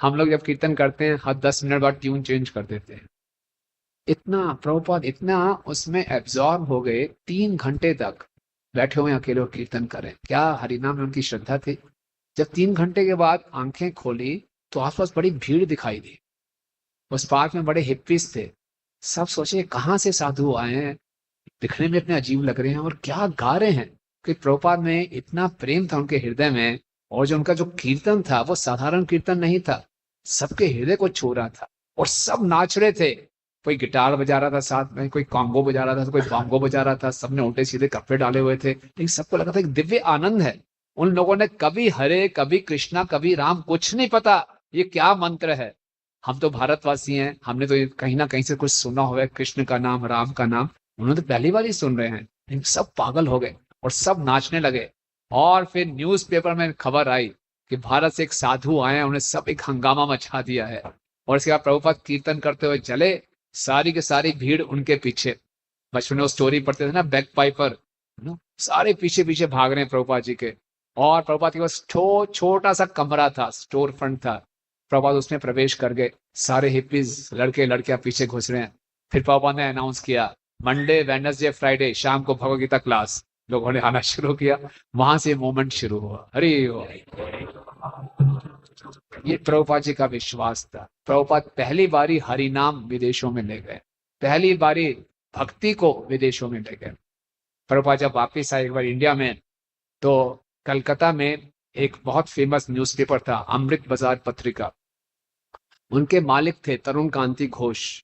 हम लोग जब कीर्तन करते हैं हर 10 मिनट बाद ट्यून चेंज कर देते हैं। इतना प्रभुपाद इतना उसमें एब्जॉर्ब हो गए, 3 घंटे तक बैठे हुए अकेले कीर्तन करें। क्या हरिनाम में उनकी श्रद्धा थी। जब 3 घंटे के बाद आंखें खोली तो आसपास बड़ी भीड़ दिखाई दी। उस पार्क में बड़े हिप्पीज थे। सब सोचे कहाँ से साधु आए हैं, दिखने में इतने अजीब लग रहे हैं और क्या गा रहे हैं। कि प्रभुपाद में इतना प्रेम था उनके हृदय में, और जो उनका जो कीर्तन था वो साधारण कीर्तन नहीं था, सबके हृदय को छू रहा था और सब नाच रहे थे। कोई गिटार बजा रहा था साथ में, कोई कॉन्गो बजा रहा था, कोई बांगो बजा रहा था, सबने उल्टे सीधे कपड़े डाले हुए थे, लेकिन सबको लगा था एक दिव्य आनंद है। उन लोगों ने कभी हरे, कभी कृष्णा, कभी राम, कुछ नहीं पता ये क्या मंत्र है। हम तो भारतवासी हैं, हमने तो कहीं ना कहीं से कुछ सुना हुआ है कृष्ण का नाम, राम का नाम, उन्होंने तो पहली बार ही सुन रहे हैं। लेकिन सब पागल हो गए और सब नाचने लगे। और फिर न्यूज़पेपर में खबर आई कि भारत से एक साधु आए हैं, उन्हें सब एक हंगामा मचा दिया है। और इसके बाद प्रभुपाद कीर्तन करते हुए चले, सारी की सारी भीड़ उनके पीछे। बचपन में वो स्टोरी पढ़ते थे ना, बैक पाइपर, सारे पीछे पीछे भाग रहे हैं प्रभुपाद जी के। और प्रभुपाद के पास छोटा सा कमरा था, स्टोर फ्रंट था। प्रभुपाद उसमें प्रवेश कर गए, सारे हिप्पीज लड़के लड़कियां पीछे घुस रहे हैं। फिर प्रभुपाद ने अनाउंस किया, मंडे वेडनेसडे फ्राइडे शाम को भगवद गीता क्लास। लोगों ने आना शुरू किया, वहां से मूवमेंट शुरू हुआ। अरे ये प्रभुपाद जी का विश्वास था। प्रभुपाद पहली बारी हरि नाम विदेशों में ले गए, पहली बारी भक्ति को विदेशों में ले गए। प्रभुपाद जब वापिस आए एक बार इंडिया में, तो कलकत्ता में एक बहुत फेमस न्यूज़पेपर था, अमृत बाजार पत्रिका। उनके मालिक थे तरुण कांति घोष।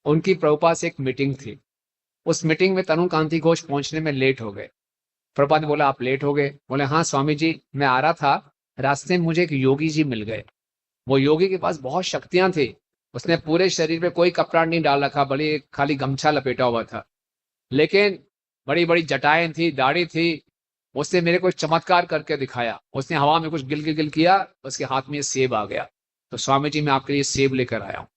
उनकी प्रभुपाद से एक मीटिंग थी। उस मीटिंग में तरुण कांति घोष पहुंचने में लेट हो गए। प्रभुपाद ने बोला आप लेट हो गए। बोले हाँ स्वामी जी, मैं आ रहा था, रास्ते में मुझे एक योगी जी मिल गए। वो योगी के पास बहुत शक्तियां थी। उसने पूरे शरीर पे कोई कपड़ा नहीं डाल रखा, बड़ी खाली गमछा लपेटा हुआ था, लेकिन बड़ी बड़ी जटाएं थी, दाढ़ी थी। उसने मेरे को चमत्कार करके दिखाया। उसने हवा में कुछ गिल गिल गिल किया, उसके हाथ में ये सेब आ गया। तो स्वामी जी मैं आपके लिए सेब लेकर आया हूँ।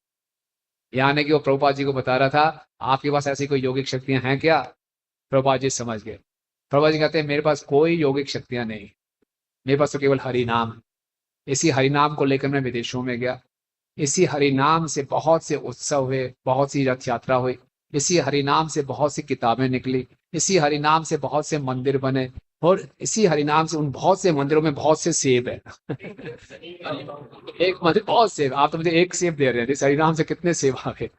यानी कि वो प्रभुपाद जी को बता रहा था आपके पास ऐसी कोई यौगिक शक्तियां हैं क्या। प्रभुपाद जी समझ गए। प्रभुपाद जी कहते हैं मेरे पास कोई यौगिक शक्तियां नहीं, मेरे पास तो केवल हरि नाम। इसी हरि नाम को लेकर मैं विदेशों में गया। इसी हरि नाम से बहुत से उत्सव हुए, बहुत सी रथ यात्रा हुई। इसी हरि नाम से बहुत सी किताबें निकली। इसी हरि नाम से बहुत से मंदिर बने, और इसी हरि नाम से उन बहुत से मंदिरों में बहुत से सेब है। एक मंदिर बहुत सेब, आप तो मुझे एक सेब दे रहे हैं, इस हरि नाम से कितने सेब आ गए।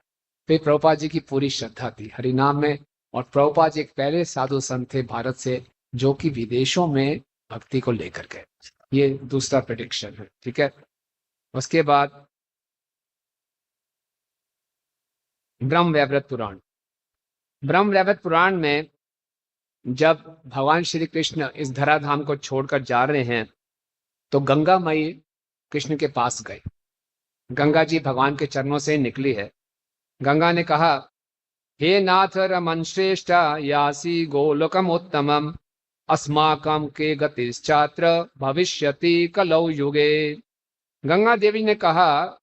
फिर प्रभुपाद जी की पूरी श्रद्धा थी हरि नाम में। और प्रभुपाद जी एक पहले साधु संत थे भारत से जो कि विदेशों में भक्ति को लेकर गए। ये दूसरा प्रेडिक्शन है, ठीक है। उसके बाद ब्रह्म वैवर्त पुराण। ब्रह्म वैवर्त पुराण में जब भगवान श्री कृष्ण इस धराधाम को छोड़कर जा रहे हैं तो गंगा मई कृष्ण के पास गई। गंगा जी भगवान के चरणों से निकली है। गंगा ने कहा हे नाथ रमन श्रेष्ठ यासी गोलोकम उत्तमम अस्माकम के गतिश्चात्र भविष्यति कलौ युगे। गंगा देवी ने कहा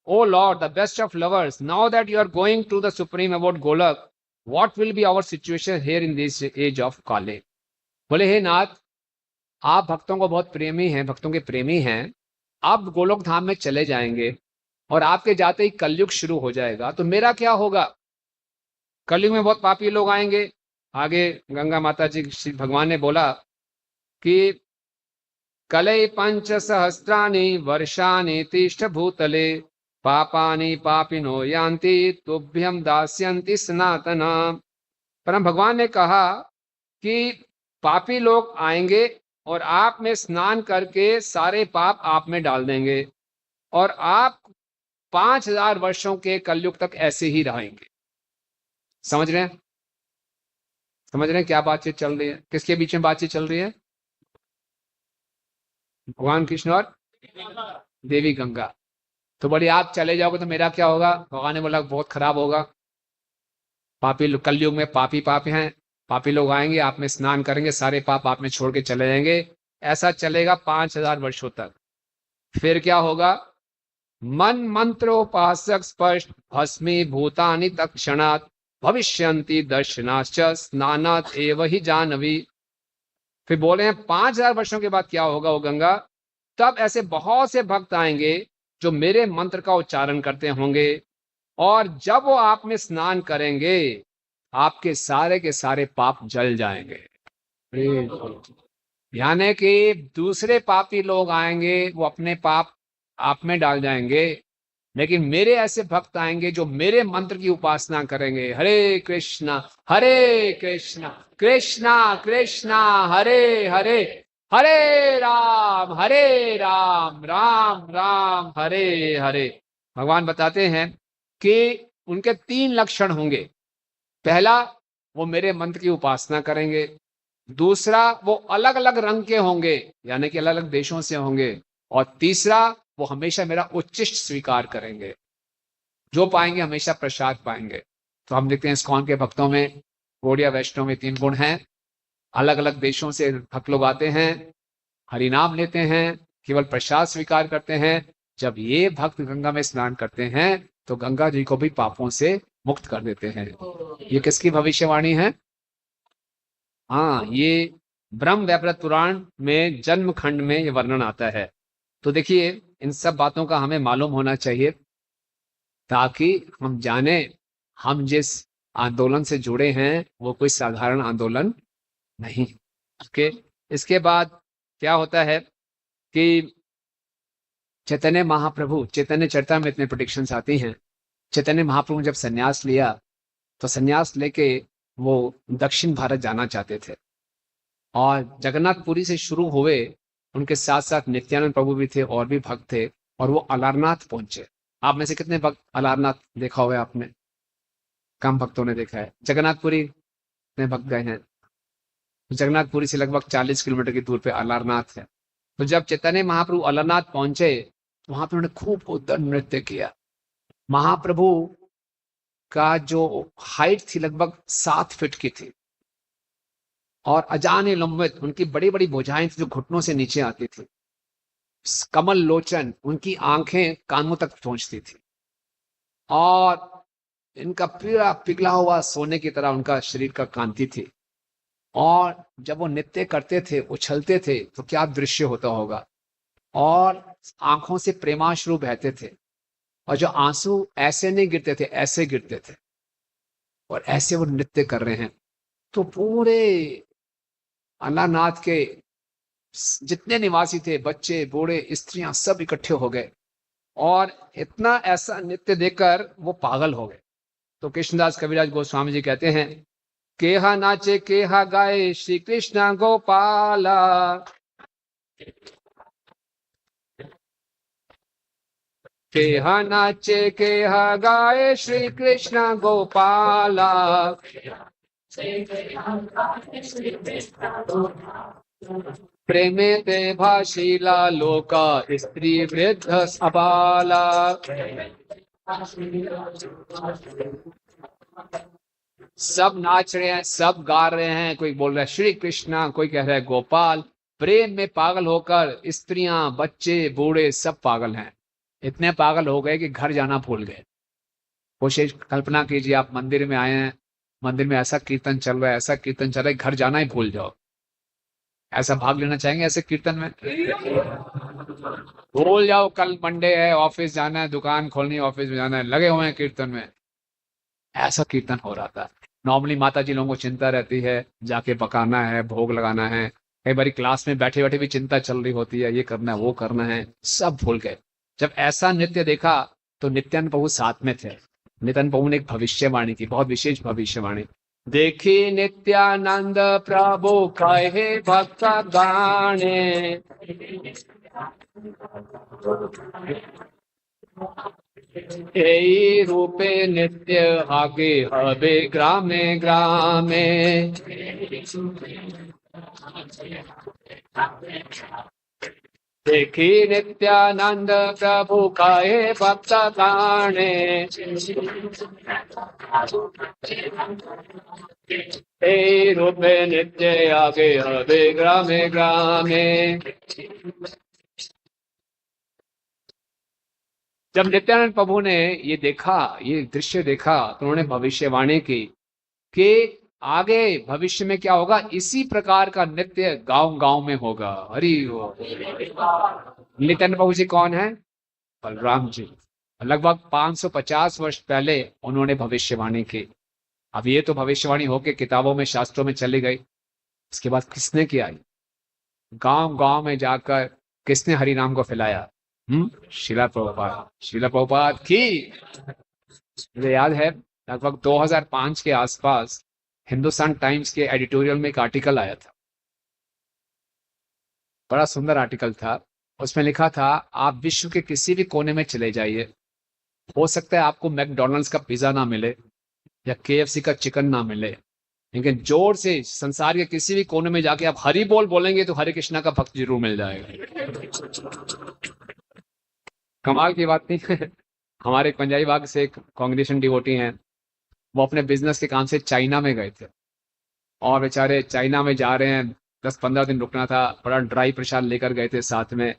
oh lord the best of lovers, now that you are going to the supreme abode Golok, what will be our situation here in this age of Kali. बोले हे नाथ, आप भक्तों को बहुत प्रेमी हैं, भक्तों के प्रेमी हैं, आप गोलोक धाम में चले जाएंगे और आपके जाते ही कलयुग शुरू हो जाएगा, तो मेरा क्या होगा? कलयुग में बहुत पापी लोग आएंगे। आगे गंगा माता जी श्री भगवान ने बोला कि कलय पंच सहस्त्राणि वर्षाणि तिष्ठ भूतले पापानि पापिनो यान्ति तुभ्यम दास्यन्ति सनातना। परम भगवान ने कहा कि पापी लोग आएंगे और आप में स्नान करके सारे पाप आप में डाल देंगे, और आप 5000 वर्षों के कलयुग तक ऐसे ही रहेंगे। समझ रहे हैं? समझ रहे हैं क्या बातचीत चल रही है? किसके बीच में बातचीत चल रही है? भगवान कृष्ण और देवी गंगा। तो बोले आप चले जाओगे तो मेरा क्या होगा? भगवान ने बोला बहुत खराब होगा। पापी कलयुग में पापी हैं, पापी लोग आएंगे, आप में स्नान करेंगे, सारे पाप आप में छोड़ के चले जाएंगे। ऐसा चलेगा 5000 वर्षों तक। फिर क्या होगा? मन मंत्रोपासक स्पष्ट भस्मी भूतानि तत्क्षणात् भविष्यन्ति दर्शनाश्च स्नानात् एव ही जानवी। फिर बोले हैं 5000 वर्षों के बाद क्या होगा वो गंगा? तब ऐसे बहुत से भक्त आएंगे जो मेरे मंत्र का उच्चारण करते होंगे, और जब वो आप में स्नान करेंगे आपके सारे के सारे पाप जल जाएंगे। यानी कि दूसरे पापी लोग आएंगे, वो अपने पाप आप में डाल जाएंगे, लेकिन मेरे ऐसे भक्त आएंगे जो मेरे मंत्र की उपासना करेंगे। हरे कृष्णा कृष्णा कृष्णा हरे हरे, हरे राम राम राम हरे हरे। भगवान बताते हैं कि उनके 3 लक्षण होंगे। पहला, वो मेरे मंत्र की उपासना करेंगे। दूसरा, वो अलग अलग रंग के होंगे, यानी कि अलग अलग देशों से होंगे। और तीसरा, वो हमेशा मेरा उच्चिष्ट स्वीकार करेंगे। जो पाएंगे हमेशा प्रसाद पाएंगे। तो हम देखते हैं इस्कॉन के भक्तों में, गौड़िया वैष्णव में 3 गुण हैं। अलग अलग देशों से भक्त लोग आते हैं, हरिनाम लेते हैं, केवल प्रसाद स्वीकार करते हैं। जब ये भक्त गंगा में स्नान करते हैं तो गंगा जी को भी पापों से मुक्त कर देते हैं। ये किसकी भविष्यवाणी है? हाँ, ये ब्रह्म वैवर्त पुराण में जन्म खंड में ये वर्णन आता है। तो देखिए, इन सब बातों का हमें मालूम होना चाहिए ताकि हम जाने हम जिस आंदोलन से जुड़े हैं वो कोई साधारण आंदोलन नहीं। इसके बाद क्या होता है कि चैतन्य महाप्रभु, चैतन्य चरिता में इतने प्रेडिक्शंस आती हैं। चैतन्य महाप्रभु ने जब सन्यास लिया तो सन्यास लेके वो दक्षिण भारत जाना चाहते थे, और जगन्नाथपुरी से शुरू हुए। उनके साथ साथ नित्यानंद प्रभु भी थे और भी भक्त थे, और वो अलारनाथ पहुंचे। आप में से कितने भक्त अलारनाथ देखा हुआ है आपने? कम भक्तों ने देखा है। जगन्नाथपुरी कितने भक्त गए हैं? जगन्नाथपुरी से लगभग 40 किलोमीटर की दूर पे अलारनाथ है। तो जब चैतन्य महाप्रभु अलारनाथ पहुंचे तो वहां पर उन्होंने खूब उद्धर नृत्य किया। महाप्रभु का जो हाइट थी लगभग 7 फीट की थी, और अजाने लंबित उनकी बड़ी बड़ी भुजाएं थी जो घुटनों से नीचे आती थी। कमल लोचन, उनकी आंखें कानों तक पहुंचती थी, और इनका पूरा पिघला हुआ सोने की तरह उनका शरीर का कांति थी। और जब वो नृत्य करते थे, उछलते थे, तो क्या दृश्य होता होगा। और आंखों से प्रेमाश्रु बहते थे, और जो आंसू ऐसे नहीं गिरते थे, ऐसे गिरते थे, और ऐसे वो नृत्य कर रहे हैं। तो पूरे अलारनाथ के जितने निवासी थे, बच्चे, बूढ़े, स्त्रियां, सब इकट्ठे हो गए, और इतना ऐसा नृत्य देखकर वो पागल हो गए। तो कृष्णदास कविराज गोस्वामी जी कहते हैं, केहा नाचे केहा गाए श्री कृष्ण गोपाला, केहा नाचे केहा गाए श्री कृष्ण गोपाला, प्रेमे ते भाशीला लोका स्त्री वृद्ध अबाला। सब नाच रहे हैं, सब गा रहे हैं। कोई बोल रहा है श्री कृष्णा, कोई कह रहा है गोपाल। प्रेम में पागल होकर स्त्रियां, बच्चे, बूढ़े सब पागल हैं। इतने पागल हो गए कि घर जाना भूल गए। कोशिश कल्पना कीजिए, आप मंदिर में आए हैं, मंदिर में ऐसा कीर्तन चल रहा है, ऐसा कीर्तन चल रहा है, घर जाना ही भूल जाओ। ऐसा भाग लेना चाहेंगे ऐसे कीर्तन में? भूल जाओ कल मंडे है, ऑफिस जाना है, दुकान खोलनी है, ऑफिस में जाना है, लगे हुए हैं कीर्तन में। ऐसा कीर्तन हो रहा था। नॉर्मली माता जी लोगों को चिंता रहती है, जाके पकाना है, भोग लगाना है। कई बार क्लास में बैठे बैठे भी चिंता चल रही होती है, ये करना है, वो करना है, सब भूल गए। जब ऐसा नृत्य देखा तो नित्यानंद प्रभु साथ में थे। नित्यानंद प्रभु ने एक भविष्यवाणी की, बहुत विशेष भविष्यवाणी। देखी नित्यानंद प्रभु कहे भक्त गाने, यही रूपे नित्य आगे हबे ग्रामे ग्रामे। देखी नित्यानंद प्रभु कहे भक्त गाने, यही रूपे नित्य आगे हबे ग्रामे ग्रामे। जब नित्यानंद प्रभु ने ये देखा, ये दृश्य देखा, तो उन्होंने भविष्यवाणी की कि आगे भविष्य में क्या होगा, इसी प्रकार का नृत्य गांव गांव में होगा। हरि नित्यानंद प्रभु जी कौन है? बलराम जी। लगभग 550 वर्ष पहले उन्होंने भविष्यवाणी की। अब ये तो भविष्यवाणी होके किताबों में, शास्त्रों में चली गई। उसके बाद किसने किया? गांव गांव में जाकर किसने हरि नाम को फैलाया? शीला प्रभुपाद। शीला प्रभुपाद की। मुझे याद है लगभग 2005 के आसपास हिंदुस्तान टाइम्स के एडिटोरियल में एक आर्टिकल आया था। बड़ा सुंदर आर्टिकल था। उसमें लिखा था, आप विश्व के किसी भी कोने में चले जाइए, हो सकता है आपको मैकडॉनल्ड्स का पिज्जा ना मिले या KFC का चिकन ना मिले, लेकिन जोर से संसार के किसी भी कोने में जाके आप हरि बोल बोलेंगे तो हरे कृष्णा का भक्त जरूर मिल जाएगा। कमाल की बात नहीं है। हमारे एक पंजाबी बाग से एक कांग्रेशन डिवोटी हैं, वो अपने बिजनेस के काम से चाइना में गए थे, और बेचारे चाइना में जा रहे हैं, 10-15 दिन रुकना था। बड़ा ड्राई प्रसाद लेकर गए थे साथ में,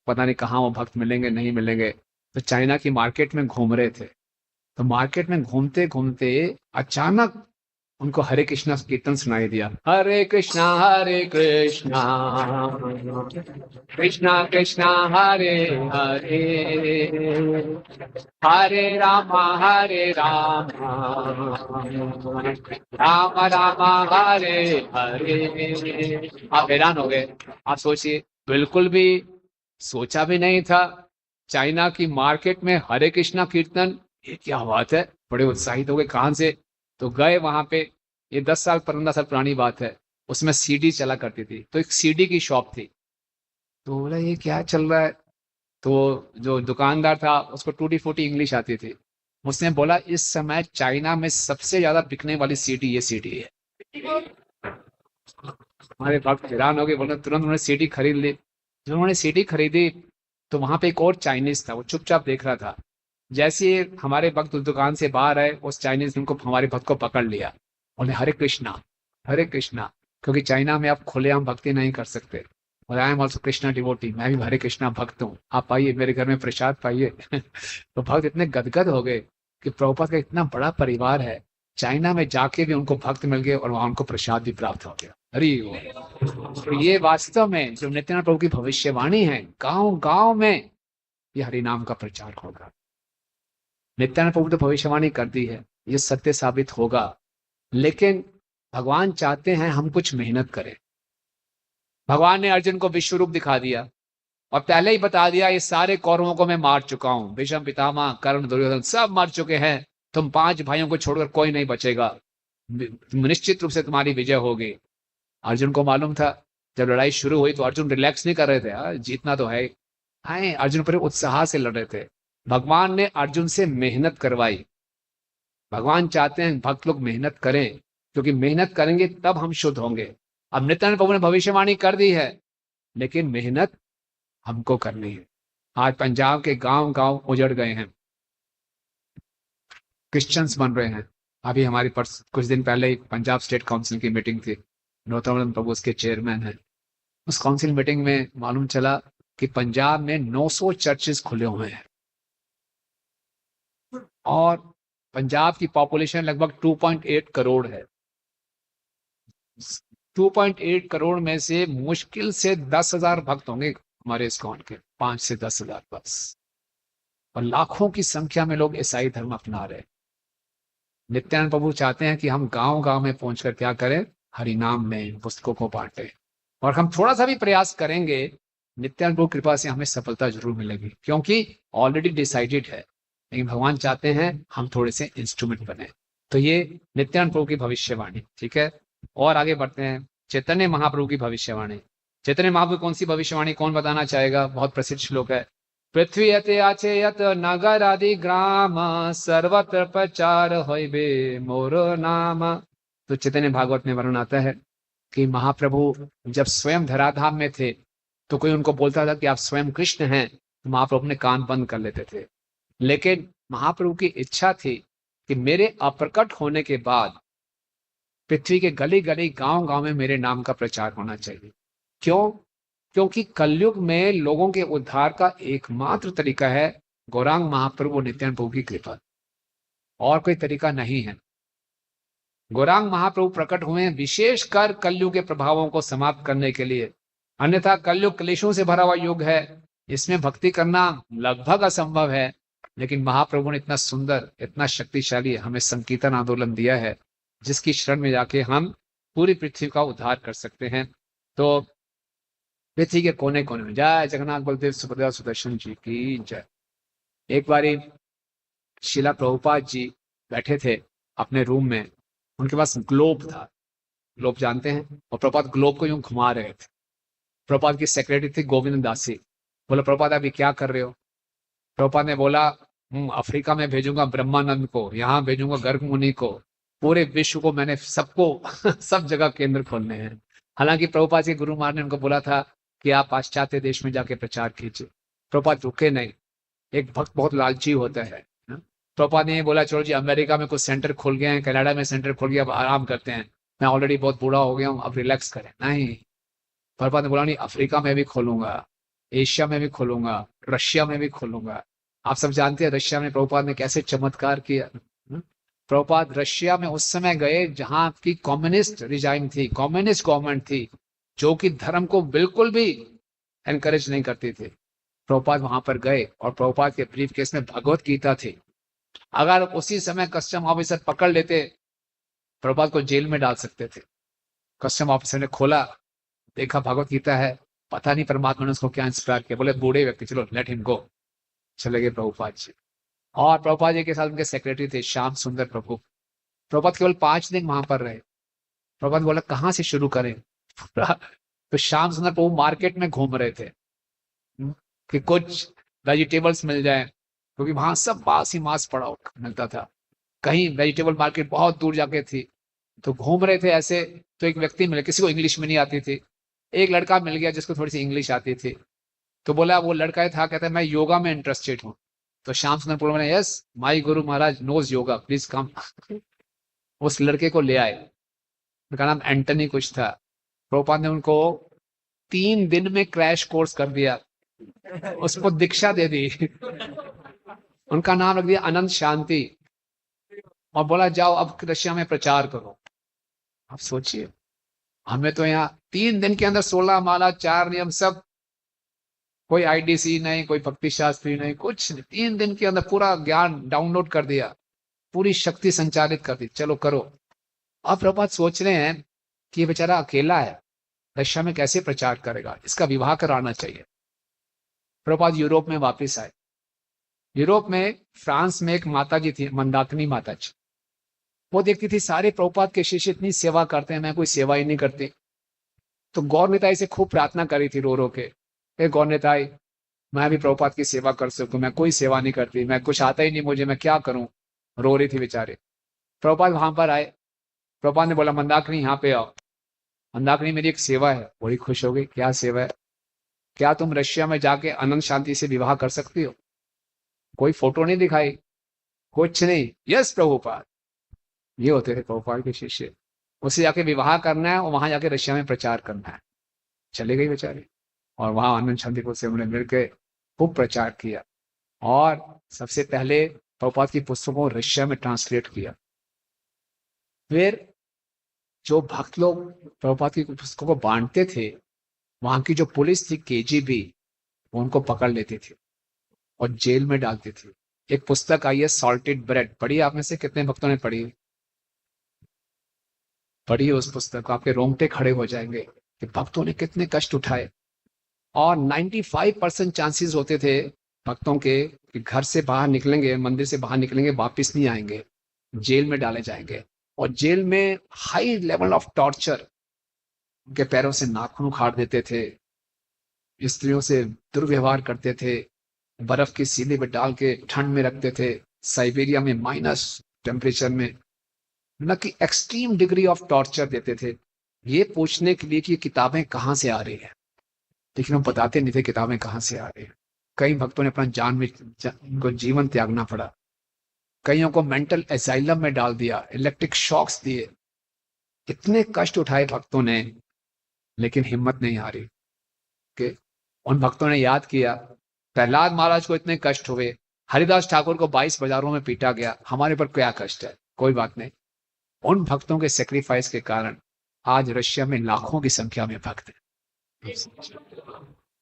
पता नहीं कहाँ वो भक्त मिलेंगे नहीं मिलेंगे। तो चाइना की मार्केट में घूम रहे थे। तो मार्केट में घूमते घूमते अचानक उनको हरे कृष्णा कीर्तन सुनाई दिया। हरे कृष्णा कृष्णा कृष्णा हरे हरे, हरे राम राम राम हरे हरे। आप हैरान हो गए। आप सोचिए, बिल्कुल भी सोचा भी नहीं था चाइना की मार्केट में हरे कृष्णा कीर्तन, ये क्या बात है। बड़े उत्साहित हो गए, कहां से? तो गए वहां पे। ये 10 साल 15 साल पुरानी बात है। उसमें CD चला करती थी, तो एक CD की शॉप थी। तो बोला ये क्या चल रहा है? तो जो दुकानदार था उसको टूटी फूटी इंग्लिश आती थी। उसने बोला इस समय चाइना में सबसे ज्यादा बिकने वाली CD ये CD है। हमारे भक्त हैरान हो गए, बोले तुरंत उन्होंने CD खरीद ली। जब उन्होंने CD खरीदी तो वहां पे एक और चाइनीज था, वो चुपचाप देख रहा था। जैसे हमारे भक्त उस दुकान से बाहर आए, उस चाइनीज ने उनको, हमारे भक्त को पकड़ लिया। बोले हरे कृष्णा हरे कृष्णा, क्योंकि चाइना में आप खुलेआम भक्ति नहीं कर सकते। और I am also Krishna devotee, मैं भी हरे कृष्णा भक्त हूँ, आप आइए मेरे घर में प्रसाद पाइए। तो भक्त इतने गदगद हो गए कि प्रभुपाद का इतना बड़ा परिवार है, चाइना में जाके भी उनको भक्त मिल गए और वहां उनको प्रसाद भी प्राप्त हो गया। अरे तो ये वास्तव में जो नित्यानंद प्रभु की भविष्यवाणी है, गांव गांव में ये हरि नाम का प्रचार होगा। नित्यानंद प्रभु तो भविष्यवाणी कर दी है, ये सत्य साबित होगा। लेकिन भगवान चाहते हैं हम कुछ मेहनत करें। भगवान ने अर्जुन को विश्व रूप दिखा दिया और पहले ही बता दिया ये सारे कौरवों को मैं मार चुका हूं, भीष्म पितामह कर्ण दुर्योधन सब मर चुके हैं, तुम 5 भाइयों को छोड़कर कोई नहीं बचेगा, निश्चित रूप से तुम्हारी विजय होगी। अर्जुन को मालूम था, जब लड़ाई शुरू हुई तो अर्जुन रिलैक्स नहीं कर रहे थे, जीतना तो है। अर्जुन पूरे उत्साह से लड़ रहे थे। भगवान ने अर्जुन से मेहनत करवाई। भगवान चाहते हैं भक्त लोग मेहनत करें, क्योंकि मेहनत करेंगे तब हम शुद्ध होंगे। अब नित्यानंद प्रभु ने भविष्यवाणी कर दी है, लेकिन मेहनत हमको करनी है। आज पंजाब के गांव गांव उजड़ गए हैं, क्रिश्चियंस बन रहे हैं। अभी हमारी कुछ दिन पहले पंजाब स्टेट काउंसिल की मीटिंग थी, नरोत्तम प्रभु उसके चेयरमैन हैं। उस काउंसिल मीटिंग में मालूम चला कि पंजाब में 900 चर्चेस खुले हुए हैं और पंजाब की पॉपुलेशन लगभग 2.8 करोड़ है। 2.8 करोड़ में से मुश्किल से 10,000 भक्त होंगे हमारे इस्कॉन के 5 से 10 हजार बस, और लाखों की संख्या में लोग ईसाई धर्म अपना रहे हैं। नित्यानंद प्रभु चाहते हैं कि हम गांव गांव में पहुंचकर क्या करें, हरि नाम में पुस्तकों को बांटें, और हम थोड़ा सा भी प्रयास करेंगे, नित्यानंद प्रभु कृपा से हमें सफलता जरूर मिलेगी, क्योंकि ऑलरेडी डिसाइडेड है, लेकिन भगवान चाहते हैं हम थोड़े से इंस्ट्रूमेंट बने। तो ये नित्यानंद प्रभु की भविष्यवाणी, ठीक है। और आगे बढ़ते हैं, चैतन्य महाप्रभु की भविष्यवाणी। चैतन्य महाप्रभु कौन सी भविष्यवाणी, कौन बताना चाहेगा? बहुत प्रसिद्ध श्लोक है, पृथ्वी यते आचे यत नगर आदि ग्राम सर्वत्र प्रचार होइबे मोर नाम। तो चैतन्य भागवत में वर्णन आता है कि महाप्रभु जब स्वयं धराधाम में थे तो कोई उनको बोलता था कि आप स्वयं कृष्ण हैं, तो महाप्रभु अपने कान बंद कर लेते थे। लेकिन महाप्रभु की इच्छा थी कि मेरे अप्रकट होने के बाद पृथ्वी के गली गली गांव गांव में मेरे नाम का प्रचार होना चाहिए। क्यों? क्योंकि कलयुग में लोगों के उद्धार का एकमात्र तरीका है गौरांग महाप्रभु नित्यानंद प्रभु की कृपा, और कोई तरीका नहीं है। गौरांग महाप्रभु प्रकट हुए विशेषकर कलयुग के प्रभावों को समाप्त करने के लिए, अन्यथा कलयुग क्लेशों से भरा हुआ युग है, इसमें भक्ति करना लगभग असंभव है। लेकिन महाप्रभु ने इतना सुंदर, इतना शक्तिशाली हमें संकीर्तन आंदोलन दिया है, जिसकी शरण में जाके हम पूरी पृथ्वी का उद्धार कर सकते हैं। तो पृथ्वी के कोने कोने में जय जगन्नाथ बलदेव सुभद्रा सुदर्शन जी की जय। एक बारी शिला प्रभुपाद जी बैठे थे अपने रूम में, उनके पास ग्लोब था, ग्लोब जानते हैं, और प्रभुपाद ग्लोब को यूं घुमा रहे थे। प्रभुपाद की सेक्रेटरी थी गोविंद दासी, बोला प्रभुपाद अभी क्या कर रहे हो? प्रभुपाद ने बोला अफ्रीका में भेजूंगा ब्रह्मानंद को, यहाँ भेजूंगा गर्ग मुनि को, पूरे विश्व को मैंने सबको सब जगह केंद्र खोलने हैं। हालांकि प्रभुपाद के गुरु महाराज ने उनको बोला था कि आप पाश्चात्य देश में जाके प्रचार कीजिए। प्रभुपाद रुके नहीं, एक भक्त बहुत लालची होता है। प्रभुपाद ने बोला चलो जी अमेरिका में कुछ सेंटर खुल गए हैं, कनाडा में सेंटर खुल गया, अब आराम करते हैं, मैं ऑलरेडी बहुत बूढ़ा हो गया हूँ, अब रिलैक्स करें। नहीं, प्रभुपाद ने बोला नहीं, अफ्रीका में भी खोलूंगा, एशिया में भी खोलूंगा, रशिया में भी खोलूंगा। आप सब जानते हैं रशिया में प्रभुपाद ने कैसे चमत्कार किया। प्रभुपाद रशिया में उस समय गए जहां की कम्युनिस्ट रिजाइम थी, कम्युनिस्ट गवर्नमेंट थी, जो कि धर्म को बिल्कुल भी एनकरेज नहीं करती थी। प्रभुपाद वहां पर गए और प्रभुपाद के ब्रीफ केस में भगवत गीता थी। अगर उसी समय कस्टम ऑफिसर पकड़ लेते, प्रभुपाद को जेल में डाल सकते थे। कस्टम ऑफिसर ने खोला, देखा भगवत गीता है, पता नहीं परमात्मा ने उसको क्या इंस्पायर किया, बोले बूढ़े व्यक्ति चलो लेट हिम गो, चले गए प्रभुपाद जी। और प्रभुपाद जी के साथ उनके सेक्रेटरी थे श्याम सुंदर प्रभु। प्रभुपाद केवल 5 दिन वहां पर रहे। प्रभुपाद बोला कहाँ से शुरू करें? तो श्याम सुंदर प्रभु मार्केट में घूम रहे थे कि कुछ वेजिटेबल्स मिल जाए, क्योंकि वहां सब मांस ही मांस पड़ा मिलता था। कहीं वेजिटेबल मार्केट बहुत दूर जाके थी, तो घूम रहे थे ऐसे, तो एक व्यक्ति मिले, किसी को इंग्लिश में नहीं आती थी, एक लड़का मिल गया जिसको थोड़ी सी इंग्लिश आती थी। तो बोला, वो लड़का था, कहता है मैं योगा में इंटरेस्टेड हूँ। तो श्याम सुंदर प्रभु ने yes my Guru Maharaj knows yoga, please come. उस लड़के को ले आए, उनका नाम एंटनी कुछ था। प्रभुपाद ने उनको 3 दिन में क्रैश कोर्स कर दिया, उसको दीक्षा दे दी, उनका नाम रख दिया अनंत शांति, और बोला जाओ अब रशिया में प्रचार करो। आप सोचिए, हमें तो यहाँ 3 दिन के अंदर 16 माला, 4 नियम, सब, कोई आईडीसी नहीं, कोई भक्ति शास्त्री नहीं, कुछ नहीं, 3 दिन के अंदर पूरा ज्ञान डाउनलोड कर दिया, पूरी शक्ति संचालित कर दी, चलो करो। अब प्रभुपाद सोच रहे हैं कि ये बेचारा अकेला है, रशिया में कैसे प्रचार करेगा, इसका विवाह कराना चाहिए। प्रभुपाद यूरोप में वापस आए। यूरोप में फ्रांस में एक माता जी थी, मंदाकिनी माता जी। वो देखती थी सारे प्रभुपाद के शिष्य इतनी सेवा करते हैं, मैं कोई सेवा ही नहीं करती। तो गौर निताई से खूब प्रार्थना करी थी रो रो के, गौर निताई मैं भी प्रभुपाद की सेवा कर सकूं, मैं कोई सेवा नहीं करती, मैं कुछ आता ही नहीं मुझे, मैं क्या करूं। रो रही थी बेचारे। प्रभुपाद वहां पर आए। प्रभुपाद ने बोला मंदाकिनी यहाँ पे आओ। मंदाकिनी मेरी एक सेवा है। बड़ी खुश हो गई, क्या सेवा है? क्या तुम रशिया में जाके अनंत शांति से विवाह कर सकती हो? कोई फोटो नहीं दिखाई, कुछ नहीं, यस प्रभुपाद। ये होते थे प्रभुपाद के शिष्य। उसे जाके विवाह करना है और वहां जाके रशिया में प्रचार करना है। चले गई बेचारे, और वहां आनंद शांति से उन्होंने मिलकर खूब प्रचार किया, और सबसे पहले प्रभुपाद की पुस्तकों को रशिया में ट्रांसलेट किया। फिर जो भक्त लोग प्रभुपाद की पुस्तकों को बांटते थे, वहां की जो पुलिस थी केजीबी, वो उनको पकड़ लेती थी और जेल में डालती थी। एक पुस्तक आई है सॉल्टेड ब्रेड, पढ़ी आप में से कितने भक्तों ने पढ़ी? पढ़िए उस पुस्तक को, आपके रोंगटे खड़े हो जाएंगे कि भक्तों ने कितने कष्ट उठाए। और 95% चांसेस होते थे भक्तों के कि घर से बाहर निकलेंगे, मंदिर से बाहर निकलेंगे, वापस नहीं आएंगे, जेल में डाले जाएंगे। और जेल में हाई लेवल ऑफ टॉर्चर, उनके पैरों से नाखून उखाड़ देते थे, स्त्रियों से दुर्व्यवहार करते थे, बर्फ की सीले में डाल के ठंड में रखते थे, साइबेरिया में माइनस टेम्परेचर में, न कि एक्सट्रीम डिग्री ऑफ टॉर्चर देते थे, ये पूछने के लिए कि किताबें कहाँ से आ रही है। लेकिन वो बताते नहीं थे किताबें कहाँ से आ रही है। कई भक्तों ने अपना जान में उनको जीवन त्यागना पड़ा, कईयों को मेंटल एसाइलम में डाल दिया, इलेक्ट्रिक शॉक्स दिए, इतने कष्ट उठाए भक्तों ने, लेकिन हिम्मत नहीं हारी। कि उन भक्तों ने याद किया, प्रहलाद महाराज को इतने कष्ट हुए, हरिदास ठाकुर को 22 बाजारों में पीटा गया, हमारे पर क्या कष्ट है? कोई बात नहीं। उन भक्तों के सेक्रीफाइस के कारण आज रशिया में लाखों की संख्या में भक्त हैं।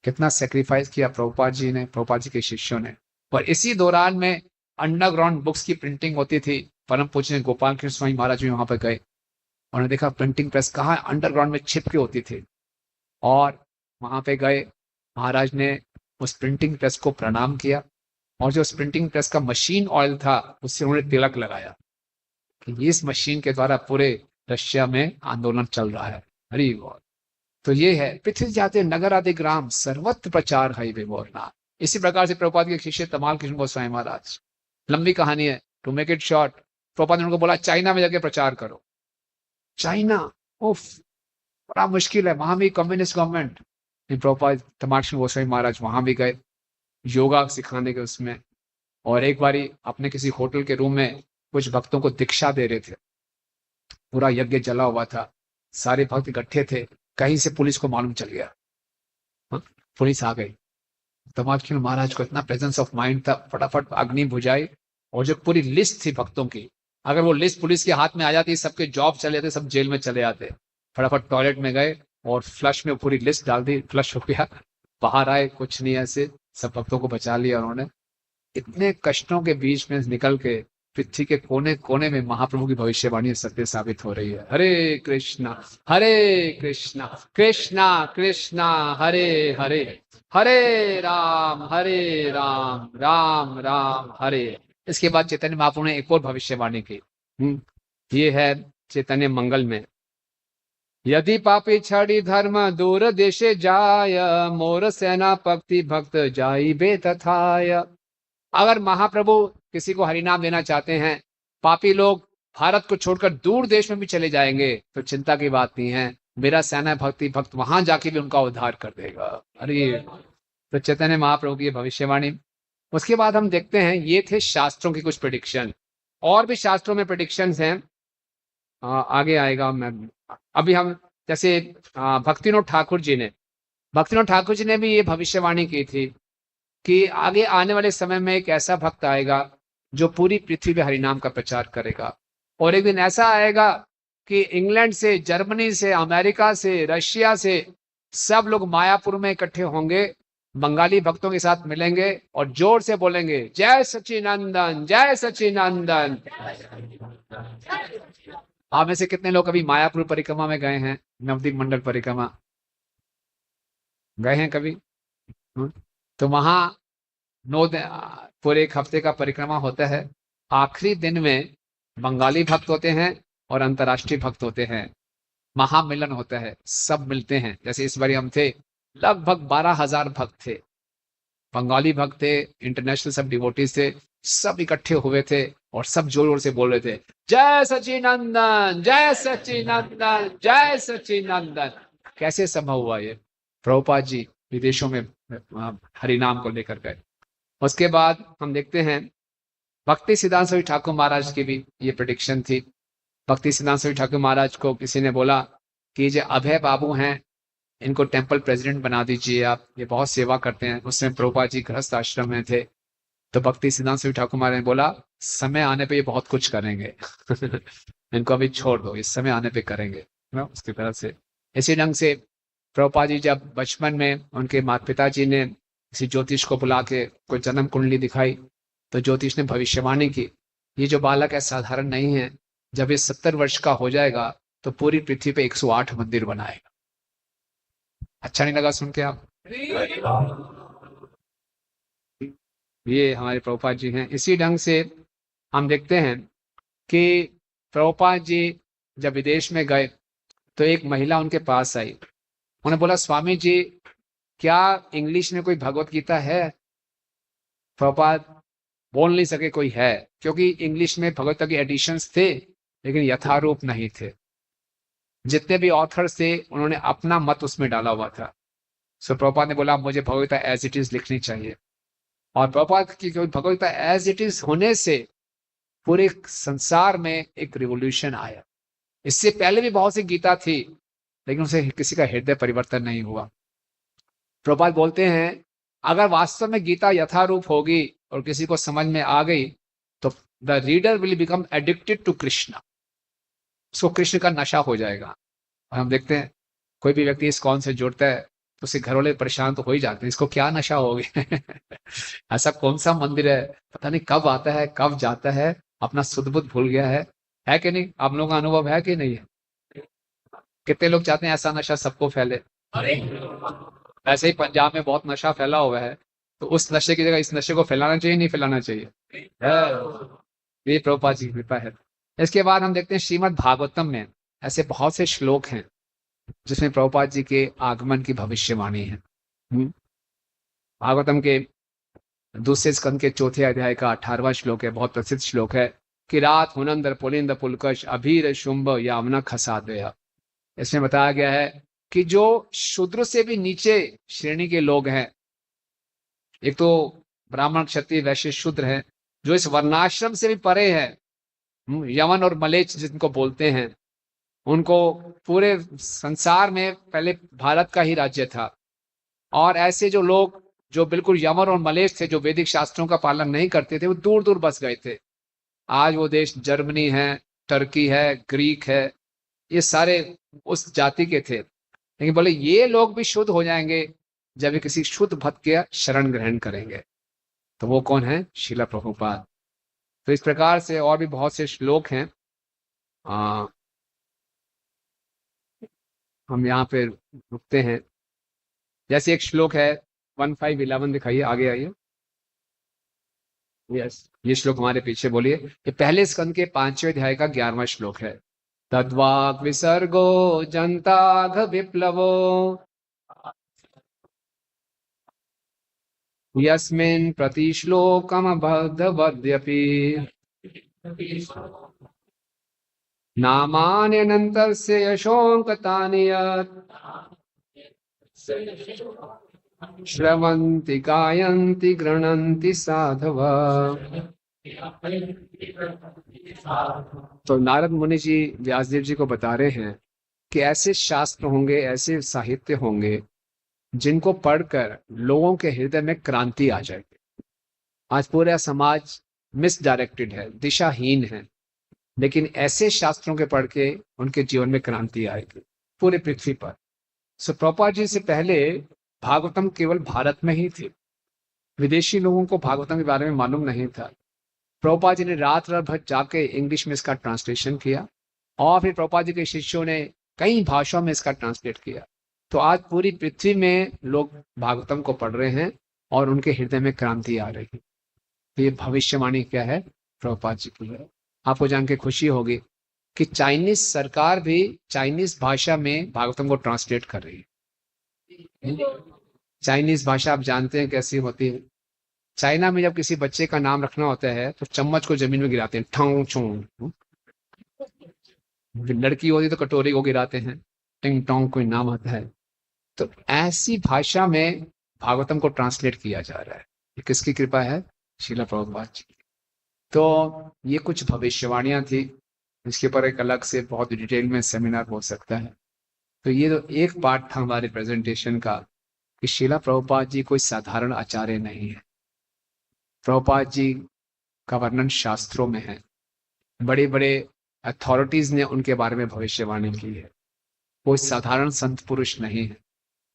कितना सेक्रीफाइस किया प्रभुपाद जी ने, प्रभुपाद जी के शिष्यों ने। और इसी दौरान में अंडरग्राउंड बुक्स की प्रिंटिंग होती थी। परम पूज्य गोपाल कृष्ण स्वामी महाराज जी वहां पर गए, उन्होंने देखा प्रिंटिंग प्रेस कहाँ अंडरग्राउंड में छिप के होती थी, और वहां पे गए, महाराज ने उस प्रिंटिंग प्रेस को प्रणाम किया, और जो उस प्रिंटिंग प्रेस का मशीन ऑयल था उससे उन्होंने तिलक लगाया कि इस मशीन के द्वारा पूरे रशिया में आंदोलन चल रहा है। हरि बोल। तो ये है, पृथ्वी जाते नगर आदि ग्राम सर्वत्र प्रचार है विमोरना। इसी प्रकार से प्रभुपाद के शिष्य तमाल कृष्ण गोस्वामी महाराज, लंबी कहानी है, to make it short, Prabhupada ने उनको बोला चाइना में जाके प्रचार करो। चाइना, उफ, बड़ा मुश्किल है, वहां भी कम्युनिस्ट गवर्नमेंट। प्रभुपाद तमाल कृष्ण गोस्वामी महाराज वहां भी गए योगा सिखाने के उसमें, और एक बारी अपने किसी होटल के रूम में कुछ भक्तों को दीक्षा दे रहे थे, पूरा यज्ञ जला हुआ था, सारे भक्त इकट्ठे थे, कहीं से पुलिस को मालूम चल गया, पुलिस आ गई। तमाल कृष्ण महाराज को इतना प्रेजेंस ऑफ माइंड था, फटाफट अग्नि बुझाई, और जो पूरी लिस्ट थी भक्तों की, अगर वो लिस्ट पुलिस के हाथ में आ जाती, सबके जॉब चले जाते, सब जेल में चले जाते। फटाफट टॉयलेट में गए और फ्लश में पूरी लिस्ट डाल दी, फ्लश हो गया, बाहर आए, कुछ नहीं, ऐसे सब भक्तों को बचा लिया उन्होंने। इतने कष्टों के बीच में निकल के पृथ्वी के कोने कोने में महाप्रभु की भविष्यवाणी सत्य साबित हो रही है। हरे कृष्णा कृष्णा कृष्णा हरे हरे, हरे राम राम राम हरे। इसके बाद चैतन्य महाप्रभु ने एक और भविष्यवाणी की, ये है चैतन्य मंगल में, यदि पापी छड़ी धर्म दूर देशे जाय, मोर सेना पक्ति भक्त जाई बे तथाय। अगर महाप्रभु किसी को हरिनाम देना चाहते हैं, पापी लोग भारत को छोड़कर दूर देश में भी चले जाएंगे तो चिंता की बात नहीं है, मेरा सेना भक्ति भक्त वहां जाके भी उनका उद्धार कर देगा। अरे, तो चैतन्य महाप्रभु की भविष्यवाणी। उसके बाद हम देखते हैं, ये थे शास्त्रों की कुछ प्रेडिक्शन, और भी शास्त्रों में प्रेडिक्शंस हैं, आगे आएगा। मैं अभी हम जैसे भक्तिनोद ठाकुर जी ने भी ये भविष्यवाणी की थी कि आगे आने वाले समय में एक ऐसा भक्त आएगा जो पूरी पृथ्वी पे हरिनाम का प्रचार करेगा, और एक दिन ऐसा आएगा कि इंग्लैंड से, जर्मनी से, अमेरिका से, रशिया से सब लोग मायापुर में इकट्ठे होंगे, बंगाली भक्तों के साथ मिलेंगे और जोर से बोलेंगे जय सच्चिदानंद, जय सच्चिदानंद। आप में से कितने लोग कभी मायापुर परिक्रमा में गए हैं? नवदीप मंडल परिक्रमा गए हैं कभी? तो वहां पूरे एक हफ्ते का परिक्रमा होता है। आखिरी दिन में बंगाली भक्त होते हैं और अंतर्राष्ट्रीय भक्त होते हैं, महामिलन होता है, सब मिलते हैं। जैसे इस बार हम थे, लगभग 12,000 भक्त थे, बंगाली भक्त थे, इंटरनेशनल सब डिवोटीज थे, सब इकट्ठे हुए थे और सब जोर जोर से बोल रहे थे जय सच्चिदानंद, जय सच्चिदानंद, जय सच्चिदानंद। कैसे संभव हुआ ये? प्रभुपाद जी विदेशों में हरिनाम को लेकर गए। उसके बाद हम देखते हैं भक्ति सिद्धांत स्वामी ठाकुर महाराज की भी ये प्रेडिक्शन थी। भक्ति सिद्धांत स्वामी ठाकुर महाराज को किसी ने बोला कि जो अभय बाबू हैं, इनको टेम्पल प्रेसिडेंट बना दीजिए आप, ये बहुत सेवा करते हैं। उसमें प्रभुपाद जी गृहस्थ आश्रम में थे, तो भक्ति सिद्धांत स्वामी ठाकुर महाराज ने बोला समय आने पे ये बहुत कुछ करेंगे इनको अभी छोड़ दो, इस समय आने पे करेंगे ना, उसकी तरफ से। इसी ढंग से प्रभुपाद जी जब बचपन में उनके माता पिता जी ने किसी ज्योतिष को बुला के कोई जन्म कुंडली दिखाई, तो ज्योतिष ने भविष्यवाणी की, ये जो बालक है साधारण नहीं है, जब ये 70 वर्ष का हो जाएगा तो पूरी पृथ्वी पे 108 मंदिर बनाएगा। अच्छा नहीं लगा सुन के आप? ये हमारे प्रभुपाद जी हैं। इसी ढंग से हम देखते हैं कि प्रभुपाद जी जब विदेश में गए तो एक महिला उनके पास आई, उन्होंने बोला, स्वामी जी क्या इंग्लिश में कोई भगवत गीता है? प्रभुपाद बोल नहीं सके कोई है, क्योंकि इंग्लिश में भगवत गीता के एडिशंस थे लेकिन यथारूप नहीं थे। जितने भी ऑथर्स थे उन्होंने अपना मत उसमें डाला हुआ था। सो प्रभुपाद ने बोला मुझे Bhagavad Gita as it is लिखनी चाहिए, और प्रभुपाद की Bhagavad Gita as it is होने से पूरे संसार में एक रिवॉल्यूशन आया। इससे पहले भी बहुत सी गीता थी लेकिन उसे किसी का हृदय परिवर्तन नहीं हुआ। प्रभुपाद बोलते हैं अगर वास्तव में गीता यथारूप होगी और किसी को समझ में आ गई तो the reader will become addicted to Krishna, उसको कृष्ण का नशा हो जाएगा। और हम देखते हैं कोई भी व्यक्ति इस कौन से जुड़ता है तो उसके घर वाले परेशान तो हो ही जाते हैं, इसको क्या नशा हो गया ऐसा कौन सा मंदिर है, पता नहीं कब आता है कब जाता है, अपना सुध बुध भूल गया है कि नहीं? आप लोगों का अनुभव है कि नहीं है? कितने लोग चाहते हैं ऐसा नशा सबको फैले? ऐसे ही पंजाब में बहुत नशा फैला हुआ है, तो उस नशे की जगह इस नशे को फैलाना चाहिए नहीं फैलाना चाहिए? ये प्रभुपाद जी की कृपा है। इसके बाद हम देखते हैं श्रीमद् भागवतम में ऐसे बहुत से श्लोक हैं जिसमें प्रभुपाद जी के आगमन की भविष्यवाणी है। भागवतम के दूसरे स्कंद के चौथे अध्याय का 18वां श्लोक है, बहुत प्रसिद्ध श्लोक है कि रात हुनंदर पुलिंद पुलकश अभीर शुंभ यामना खसादया। इसमें बताया गया है कि जो शूद्र से भी नीचे श्रेणी के लोग हैं, एक तो ब्राह्मण क्षत्रिय वैश्य शूद्र हैं, जो इस वर्णाश्रम से भी परे हैं, यमन और मलेच्छ जिनको बोलते हैं, उनको पूरे संसार में पहले भारत का ही राज्य था, और ऐसे जो लोग जो बिल्कुल यमन और मलेच्छ थे, जो वैदिक शास्त्रों का पालन नहीं करते थे, वो दूर दूर बस गए थे। आज वो देश जर्मनी है, टर्की है, ग्रीक है, ये सारे उस जाति के थे। लेकिन बोले ये लोग भी शुद्ध हो जाएंगे जब ये किसी शुद्ध भक्त के शरण ग्रहण करेंगे। तो वो कौन है? श्रील प्रभुपाद। तो इस प्रकार से और भी बहुत से श्लोक हैं। हम यहाँ पे रुकते हैं। जैसे एक श्लोक है 1511, दिखाइए, आगे आइए। यस, ये श्लोक हमारे पीछे बोलिए। ये पहले स्कंद के 5वें अध्याय का 11वां श्लोक है। तद्वाक् विसर्गो जन्ताघ विप्लवो यस्मिन् प्रतिश्लोकमबद्धवद्यपि नामान्यनन्तस्य यशोऽङ्कतानि यत् श्रवन्ति गायन्ति गृह्णन्ति साधवः। तो नारद मुनि जी व्यासदेव जी को बता रहे हैं कि ऐसे शास्त्र होंगे, ऐसे साहित्य होंगे जिनको पढ़कर लोगों के हृदय में क्रांति आ जाएगी। आज पूरा समाज मिसडायरेक्टेड है, दिशाहीन है, लेकिन ऐसे शास्त्रों के पढ़ के उनके जीवन में क्रांति आएगी पूरे पृथ्वी पर। सो प्रभुपाद जी से पहले भागवतम केवल भारत में ही थी, विदेशी लोगों को भागवतम के बारे में मालूम नहीं था। प्रभुपाद जी ने रात भर जाके इंग्लिश में इसका ट्रांसलेशन किया, और फिर प्रभुपाद जी के शिष्यों ने कई भाषाओं में इसका ट्रांसलेट किया। तो आज पूरी पृथ्वी में लोग भागवतम को पढ़ रहे हैं और उनके हृदय में क्रांति आ रही है। तो ये भविष्यवाणी क्या है? प्रभुपाद जी की है। आपको जान के खुशी होगी कि चाइनीज सरकार भी चाइनीज भाषा में भागवतम को ट्रांसलेट कर रही है। चाइनीज भाषा आप जानते हैं कैसी होती है। चाइना में जब किसी बच्चे का नाम रखना होता है तो चम्मच को जमीन में गिराते हैं, ठोंग छोंग। लड़की होती तो कटोरी को गिराते हैं, टिंग टोंग कोई नाम आता है। तो ऐसी भाषा में भागवतम को ट्रांसलेट किया जा रहा है। ये किसकी कृपा है? श्रील प्रभुपाद जी। तो ये कुछ भविष्यवाणियां थी, इसके ऊपर एक अलग से बहुत डिटेल में सेमिनार हो सकता है। तो ये तो एक पार्ट था हमारे प्रेजेंटेशन का कि श्रील प्रभुपाद जी कोई साधारण आचार्य नहीं है। प्रभुपाद जी का वर्णन शास्त्रों में है, बड़े बड़े अथॉरिटीज ने उनके बारे में भविष्यवाणी की है। कोई साधारण संत पुरुष नहीं है,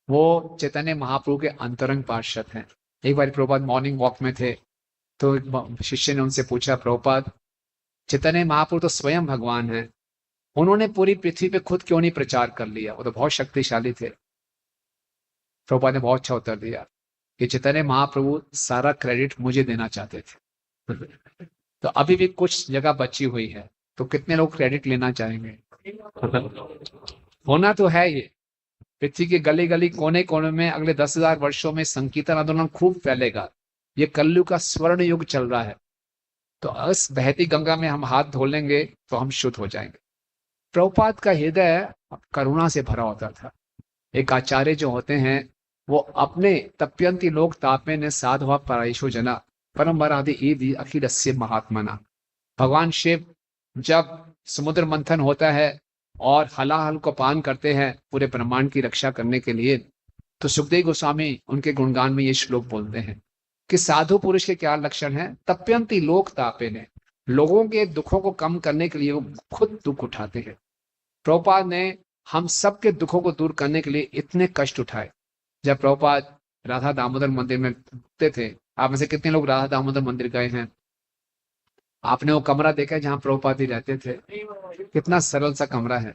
वो चैतन्य महाप्रभु के अंतरंग पार्षद हैं। एक बार प्रभुपाद मॉर्निंग वॉक में थे, तो शिष्य ने उनसे पूछा, प्रभुपाद चैतन्य महाप्रभु तो स्वयं भगवान है, उन्होंने पूरी पृथ्वी पे खुद क्यों नहीं प्रचार कर लिया, वो तो बहुत शक्तिशाली थे। प्रभुपाद ने बहुत अच्छा उत्तर दिया कि चैतन्य महाप्रभु सारा क्रेडिट मुझे देना चाहते थे। तो अभी भी कुछ जगह बची हुई है, तो कितने लोग क्रेडिट लेना चाहेंगे? होना तो है ये, पृथ्वी के गली गली कोने कोने में अगले 10,000 वर्षों में संकीर्तन आंदोलन खूब फैलेगा। ये कलयुग का स्वर्ण युग चल रहा है, तो इस बहती गंगा में हम हाथ धो लेंगे तो हम शुद्ध हो जाएंगे। प्रभुपाद का हृदय करुणा से भरा होता था। एक आचार्य जो होते हैं वो अपने तप्यंती लोक तापे ने साधवा परायशो जना परम्परादि ईदि अखिलस्य महात्मना। भगवान शिव जब समुद्र मंथन होता है और हलाहल को पान करते हैं पूरे ब्रह्मांड की रक्षा करने के लिए, तो सुखदेव गोस्वामी उनके गुणगान में ये श्लोक बोलते हैं कि साधु पुरुष के क्या लक्षण है? तप्यंती लोक तापे ने, लोगों के दुखों को कम करने के लिए वो खुद दुख उठाते हैं। प्रभुपाद ने हम सबके दुखों को दूर करने के लिए इतने कष्ट उठाए। जब प्रभुपाद राधा दामोदर मंदिर में रुकते थे, आप में से कितने लोग राधा दामोदर मंदिर गए हैं? आपने वो कमरा देखा है जहां प्रभुपाद ही रहते थे? कितना सरल सा कमरा है।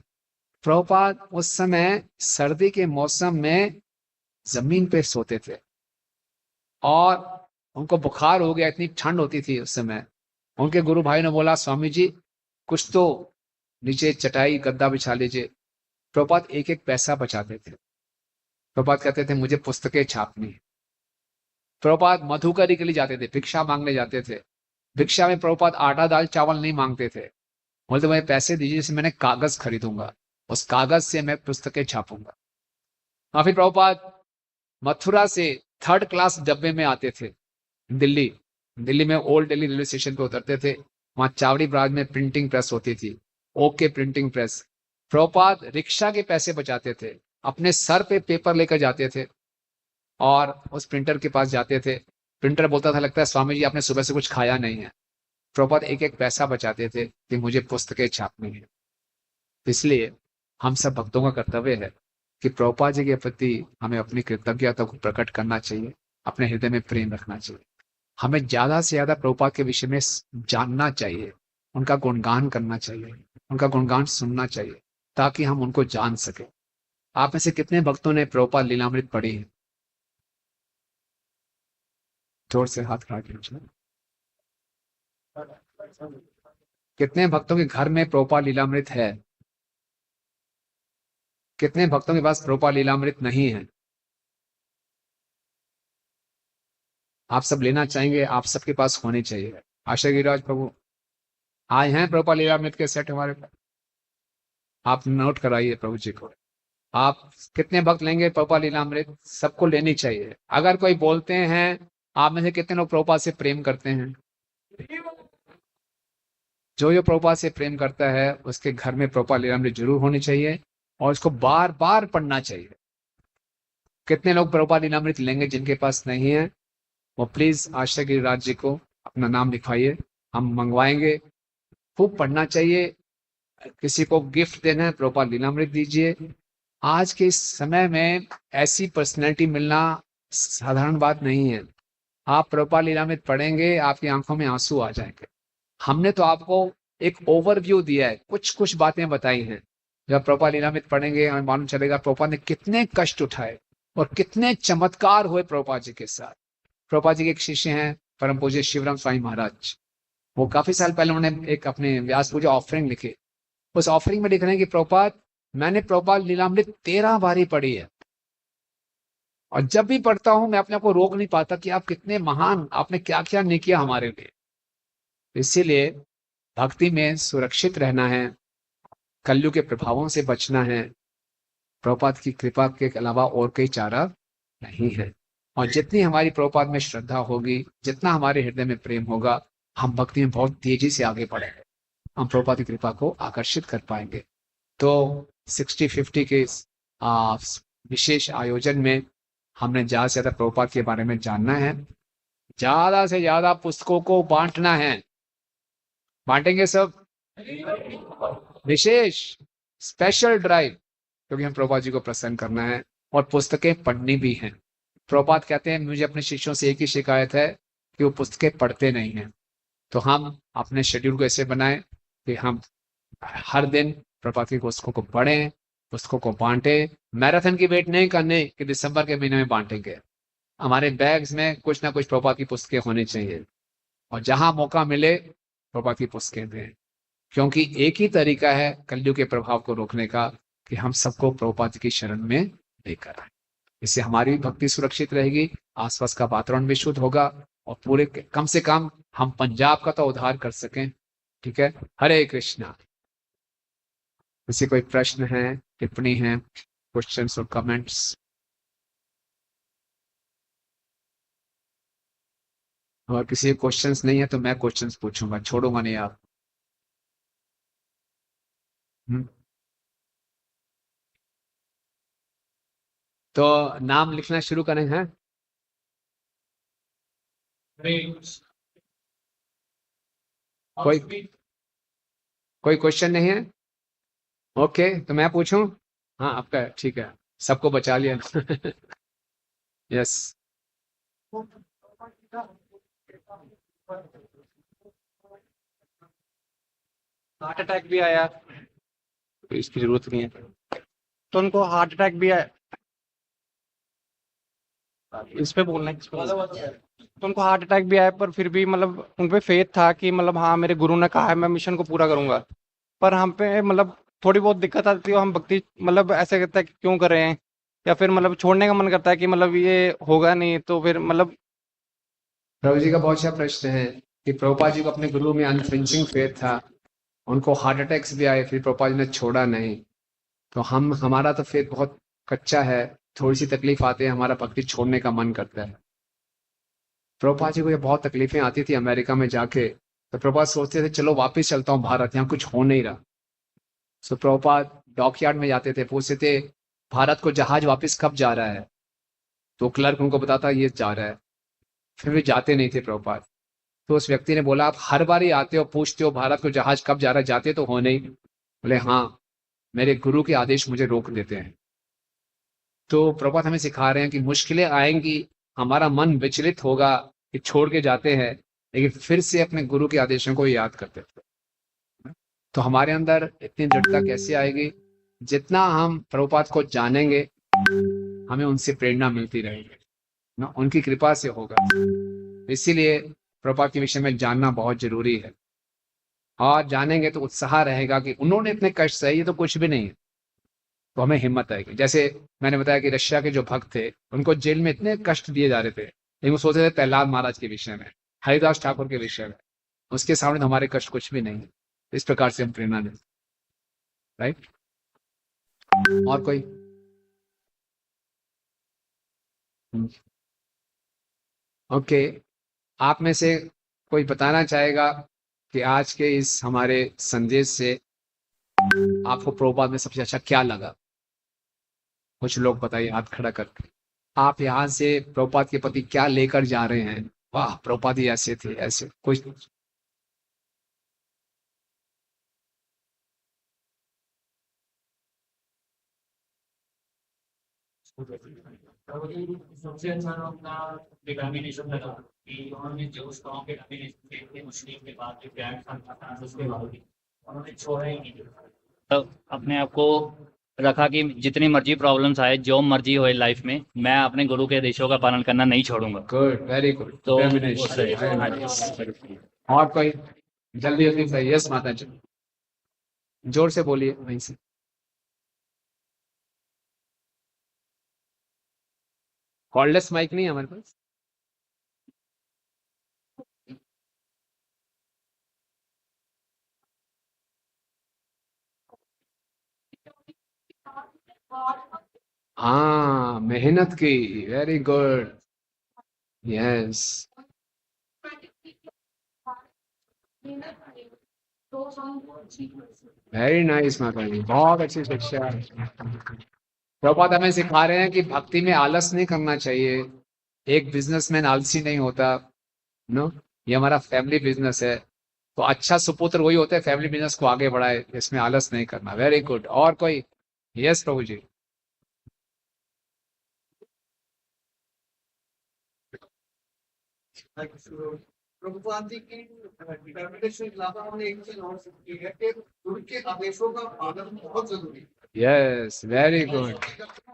प्रभुपाद उस समय सर्दी के मौसम में जमीन पे सोते थे और उनको बुखार हो गया, इतनी ठंड होती थी उस समय। उनके गुरु भाई ने बोला, स्वामी जी कुछ तो नीचे चटाई गद्दा बिछा लीजिए। प्रभुपाद एक एक पैसा बचाते थे। प्रभुपाद कहते थे मुझे पुस्तकें छापनी है। प्रभुपाद मधुकरी के लिए जाते थे, भिक्षा मांगने जाते थे। भिक्षा में प्रभुपाद आटा दाल चावल नहीं मांगते थे, बोलते मुझे पैसे दीजिए जिससे मैंने कागज खरीदूंगा, उस कागज से मैं पुस्तकें छापूंगा। और फिर प्रभुपाद मथुरा से 3rd क्लास डब्बे में आते थे। दिल्ली में ओल्ड दिल्ली रेलवे स्टेशन पे उतरते थे, वहां चावड़ी ब्राज में प्रिंटिंग प्रेस होती थी, okay printing press. Prabhupada rickshaw के पैसे बचाते थे, अपने सर पे पेपर लेकर जाते थे और उस प्रिंटर के पास जाते थे। प्रिंटर बोलता था, लगता है स्वामी जी आपने सुबह से कुछ खाया नहीं है। प्रभुपाद एक एक पैसा बचाते थे कि मुझे पुस्तकें छापनी है। इसलिए हम सब भक्तों का कर्तव्य है कि प्रभुपाद जी के प्रति हमें अपनी कृतज्ञता को प्रकट करना चाहिए, अपने हृदय में प्रेम रखना चाहिए। हमें ज्यादा से ज्यादा प्रभुपाद के विषय में जानना चाहिए, उनका गुणगान करना चाहिए, उनका गुणगान सुनना चाहिए, ताकि हम उनको जान सके। आप में से कितने भक्तों ने प्रभुपाद लीलामृत पढ़ी है? जोर से हाथ खड़ा कीजिए। कितने भक्तों के घर में प्रभुपाद लीलामृत है? कितने भक्तों के पास प्रभुपाद लीलामृत नहीं है? आप सब लेना चाहेंगे, आप सबके पास होने चाहिए। आशा गिरिराज प्रभु आए हैं प्रभुपाद लीलामृत के सेट हमारे पास, आप नोट कराइए प्रभु जी को। आप कितने भक्त लेंगे प्रभुपाद लीलामृत? सबको लेनी चाहिए। अगर कोई बोलते हैं, आप में से कितने लोग प्रभुपाद से प्रेम करते हैं? जो प्रभुपाद से प्रेम करता है उसके घर में प्रभुपाद लीलामृत जरूर होनी चाहिए और उसको बार बार पढ़ना चाहिए। कितने लोग प्रभुपाद लीलामृत लेंगे? जिनके पास नहीं है वो प्लीज आशा गिरिराज जी को अपना नाम लिखवाइए, हम मंगवाएंगे। खूब पढ़ना चाहिए। किसी को गिफ्ट देना है, प्रभुपाद लीलामृत दीजिए। आज के इस समय में ऐसी पर्सनैलिटी मिलना साधारण बात नहीं है। आप प्रभुपाद लीलामृत पढ़ेंगे, आपकी आंखों में आंसू आ जाएंगे। हमने तो आपको एक ओवरव्यू दिया है, कुछ बातें बताई हैं। जब प्रभुपाद लीलामृत पढ़ेंगे हमें मालूम चलेगा प्रभुपाद ने कितने कष्ट उठाए और कितने चमत्कार हुए प्रभुपाद जी के साथ। प्रभुपाद जी के एक शिष्य हैं परम पूज्य शिवराम स्वामी महाराज। वो काफी साल पहले उन्होंने एक अपने व्यास पूजा ऑफरिंग लिखे। उस ऑफरिंग में लिख रहे हैं कि प्रभुपाद मैंने प्रभुपाद लीलामृत 13 बारी पढ़ी है और जब भी पढ़ता हूं मैं अपने आप को रोक नहीं पाता कि आप कितने महान, आपने क्या क्या नहीं किया हमारे लिए। इसीलिए भक्ति में सुरक्षित रहना है, कलयुग के प्रभावों से बचना है। प्रभुपाद की कृपा के अलावा और कोई चारा नहीं है। और जितनी हमारी प्रभुपाद में श्रद्धा होगी, जितना हमारे हृदय में प्रेम होगा, हम भक्ति में बहुत तेजी से आगे बढ़ेंगे, हम प्रभुपाद की कृपा को आकर्षित कर पाएंगे। तो 60-50 के विशेष आयोजन में हमने ज्यादा से ज्यादा प्रभुपाद के बारे में जानना है, ज्यादा से ज्यादा पुस्तकों को बांटना है। बांटेंगे सब? विशेष स्पेशल ड्राइव, क्योंकि हम प्रभुपाद जी को प्रसन्न करना है और पुस्तकें पढ़नी भी हैं। प्रभुपाद कहते हैं मुझे अपने शिष्यों से एक ही शिकायत है कि वो पुस्तकें पढ़ते नहीं हैं। तो हम अपने शेड्यूल को ऐसे बनाएं कि हम हर दिन प्रभुपाद की पुस्तकों को पढ़ें, पुस्तकों को बांटें। मैराथन की वेट नहीं करने कि दिसंबर के महीने में बांटेंगे। हमारे बैग्स में कुछ ना कुछ प्रभुपाद की पुस्तकें होनी चाहिए और जहां मौका मिले प्रभुपाद की पुस्तकें दें, क्योंकि एक ही तरीका है कलयुग के प्रभाव को रोकने का कि हम सबको प्रभुपाद की शरण में लेकर आए। इससे हमारी भक्ति सुरक्षित रहेगी, आसपास का वातावरण भी शुद्ध होगा और पूरे कम से कम हम पंजाब का तो उद्धार कर सकें। ठीक है, हरे कृष्णा। किसी कोई प्रश्न है, टिप्पणी है, क्वेश्चंस और कमेंट्स? और किसी क्वेश्चंस नहीं है तो मैं क्वेश्चंस पूछूंगा, छोड़ूंगा नहीं आप। तो नाम लिखना शुरू करें हैं? कोई क्वेश्चन नहीं है? ओके, तो मैं पूछूं? हाँ आपका, ठीक है, सबको बचा लिया। यस। हार्ट अटैक भी आया, इसकी जरूरत नहीं है। तो उनको हार्ट अटैक भी आया, इस पे बोलना है, तो उनको हार्ट अटैक भी आया, पर फिर भी मतलब उन पे फेथ था कि मतलब हाँ मेरे गुरु ने कहा है मैं मिशन को पूरा करूंगा। पर हम पे मतलब थोड़ी बहुत दिक्कत आती है, हम भक्ति मतलब ऐसे करता है कि क्यों कर रहे हैं, या फिर मतलब छोड़ने का मन करता है कि मतलब ये होगा नहीं, तो फिर मतलब प्रभु जी का बहुत अच्छा प्रश्न है कि प्रभुपाद जी को अपने गुरु में अनफ्लिंचिंग फेथ था, उनको हार्ट अटैक्स भी आए, फिर प्रभुपाद जी ने छोड़ा नहीं। तो हमारा तो फेथ बहुत कच्चा है, थोड़ी सी तकलीफ आती है, हमारा भक्ति छोड़ने का मन करता है। प्रभुपाद जी को ये बहुत तकलीफें आती थी अमेरिका में जाके, तो प्रभुपाद सोचते थे चलो वापस चलता हूँ भारत, यहाँ कुछ हो नहीं रहा। सो प्रभुपाद डॉकयार्ड में जाते थे, पूछते थे भारत को जहाज वापस कब जा रहा है, तो क्लर्क उनको बताता ये जा रहा है, फिर भी जाते नहीं थे प्रभुपाद। तो उस व्यक्ति ने बोला आप हर बार ही आते हो, पूछते हो भारत को जहाज कब जा रहा है, जाते तो हो नहीं। बोले हाँ, मेरे गुरु के आदेश मुझे रोक देते हैं। तो प्रभुपाद हमें सिखा रहे हैं कि मुश्किलें आएंगी, हमारा मन विचलित होगा कि छोड़ के जाते हैं, लेकिन फिर से अपने गुरु के आदेशों को याद करते थे। तो हमारे अंदर इतनी दृढ़ता कैसे आएगी? जितना हम प्रभुपाद को जानेंगे, हमें उनसे प्रेरणा मिलती रहेगी ना, उनकी कृपा से होगा। इसीलिए प्रभुपाद के विषय में जानना बहुत जरूरी है, और जानेंगे तो उत्साह रहेगा कि उन्होंने इतने कष्ट सहे, ये तो कुछ भी नहीं है, तो हमें हिम्मत आएगी। जैसे मैंने बताया कि रशिया के जो भक्त थे, उनको जेल में इतने कष्ट दिए जा रहे थे, लेकिन वो सोचते थे प्रहलाद महाराज के विषय में, हरिदास ठाकुर के विषय में, उसके सामने तो हमारे कष्ट कुछ भी नहीं है। इस प्रकार से हम प्रेरणा दें, राइट? और कोई? ओके, आप में से कोई बताना चाहेगा कि आज के इस हमारे संदेश से आपको प्रभुपाद में सबसे अच्छा क्या लगा? कुछ लोग बताइए हाथ खड़ा करके, आप यहाँ से प्रभुपाद के प्रति क्या लेकर जा रहे हैं? वाह, प्रभुपाद ही ऐसे थे, ऐसे कुछ। सबसे अच्छा अपना डिटर्मिनेशन लगा कि उन्होंने जो स्ट्रॉन्ग डिटर्मिनेशन के थे मुस्लिम के बाद जो प्यार था उसके बावजूद उन्होंने छोड़ा ही नहीं। तो अपने आप को रखा कि जितनी मर्जी प्रॉब्लम्स आए, जो मर्जी होए लाइफ में, मैं अपने गुरु के आदेशों का पालन करना नहीं छोड़ूंगा। Good, very good. तो और कोई जल्दी जल्दी सही? यस माता जी, जोर से बोलिए वहीं से। कॉर्डलेस माइक नहीं है हमारे पास। हाँ, मेहनत की, very good, yes, very nice माता जी, बहुत अच्छी शिक्षा। प्रभुपाद हमें सिखा रहे हैं कि भक्ति में आलस नहीं करना चाहिए। एक बिजनेसमैन आलसी नहीं होता, नो, ये हमारा फैमिली बिजनेस है, तो अच्छा सुपुत्र वही होता है फैमिली बिजनेस को आगे बढ़ाए, इसमें आलस नहीं करना। Very good. और कोई? यस प्रभु जी। प्रभुपाद जी की डिटर्मिनेशन के अलावा हमने एक चीज और सीखी है कि उनके आदेशों का पालन बहुत जरूरी है। यस, वेरी गुड,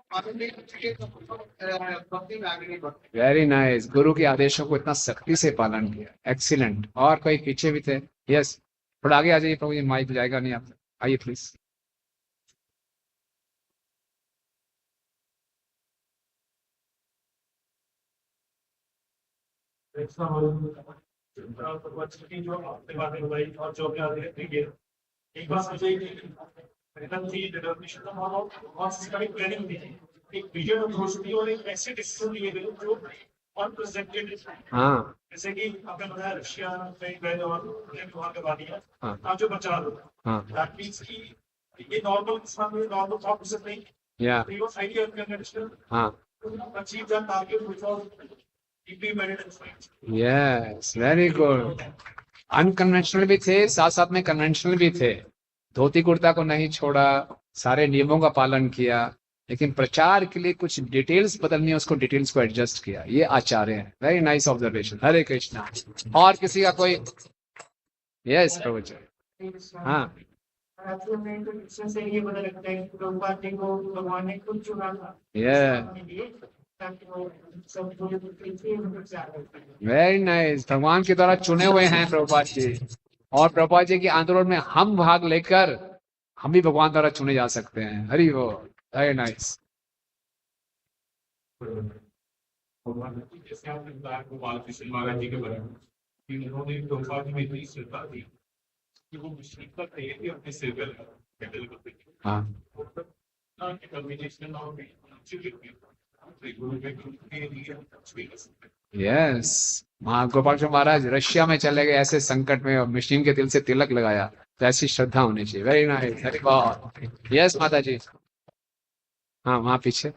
पालन नहीं करेंगे तो भक्ति में आगे नहीं बढ़ते। Very nice. गुरु के आदेशों को इतना सख्ती से पालन किया, एक्सीलेंट। और कोई पीछे भी थे? यस, थोड़ा आगे आ जाइए प्रभु जी, माइक जाएगा नहीं आप, आइए प्लीज। जो आपने बातें बताई और जो आपने देखिए, एक बात मुझे मेहनत थी, डिटर्मिनेशन था और सिस्टमिक प्लानिंग थी, एक विजन अप्रोच थी और एक ऐसे डिसीजन लिए गए जो अनप्रेसिडेंटेड। हाँ जैसे कि आपने बताया रशिया में गए और उन्हें वहां करवा दिया, हाँ आज जो बचा लो, हाँ, दैट मींस कि ये नॉर्मल इंसान में नॉर्मल थॉट प्रोसेस नहीं, या they were highly unconventional हाँ, to achieve that target which was deeply embedded in science. Yes, very good. Unconventional भी थे, साथ साथ में कन्वेंशनल भी थे। धोती कुर्ता को नहीं छोड़ा, सारे नियमों का पालन किया, लेकिन प्रचार के लिए कुछ डिटेल्स बदलनी है, उसको डिटेल्स को एडजस्ट किया। ये आचार्य है। Very nice observation. Hare Krishna. और किसी का कोई? यस प्रभु जी। हाँ राज्यों में तो इससे ये पता लगता है कि प्रभुपाद जी को भगवान ने खुद चुना था ये लिए, ताकि वो सब पूरे पृथ्वी में प्रचार करते हैं। Very nice. भगवान के द्वारा चुने हुए हैं प्रभुपाद जी, और प्रभुपाद जी के आंदोलन में हम भाग लेकर हम भी भगवान द्वारा चुने जा सकते हैं। हरि बोल। Very nice. जैसे आपने बताया गोपाल कृष्ण महाराज जी के बारे में कि उन्होंने प्रभुपाद जी में इतनी श्रद्धा थी कि वो मशीन पर थे कि अपने सिर पर हैंडल करते थे। हाँ डिटर्मिनेशन और गुरु के लिए कुछ भी कर सकते हैं। यस, गोपाल कृष्ण महाराज रशिया में चले गए ऐसे संकट में, और मशीन के दिल से तिलक लगाया। तो ऐसी श्रद्धा होनी चाहिए। Very nice. हरि बोल। यस माता जी। हाँ वहाँ पीछे।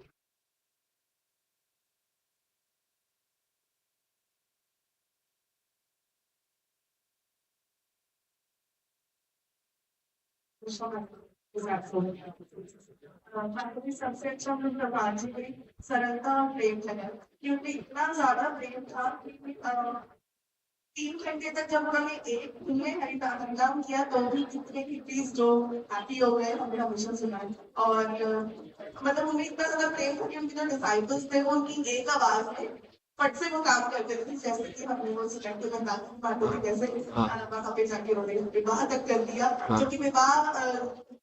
सबसे अच्छा मुझे प्रभात जी की सरलता और प्रेम लगा, क्योंकि इतना ज्यादा प्रेम था कि 3 घंटे तक जब उन्होंने एक दिन में हरिनाम किया तो भी कितने किटीज जो हैप्पी हो गए, हमें हमेशा सुना। और मतलब उन्हें इतना ज्यादा प्रेम था कि उनके जो डिसाइपल्स थे वो उनकी एक आवाज में फट से वो काम करते थे। जैसे कि हमने वो सिलेक्ट करना बातों में कैसे वहां पे जाके उन्होंने विवाह तक कर दिया, जो कि विवाह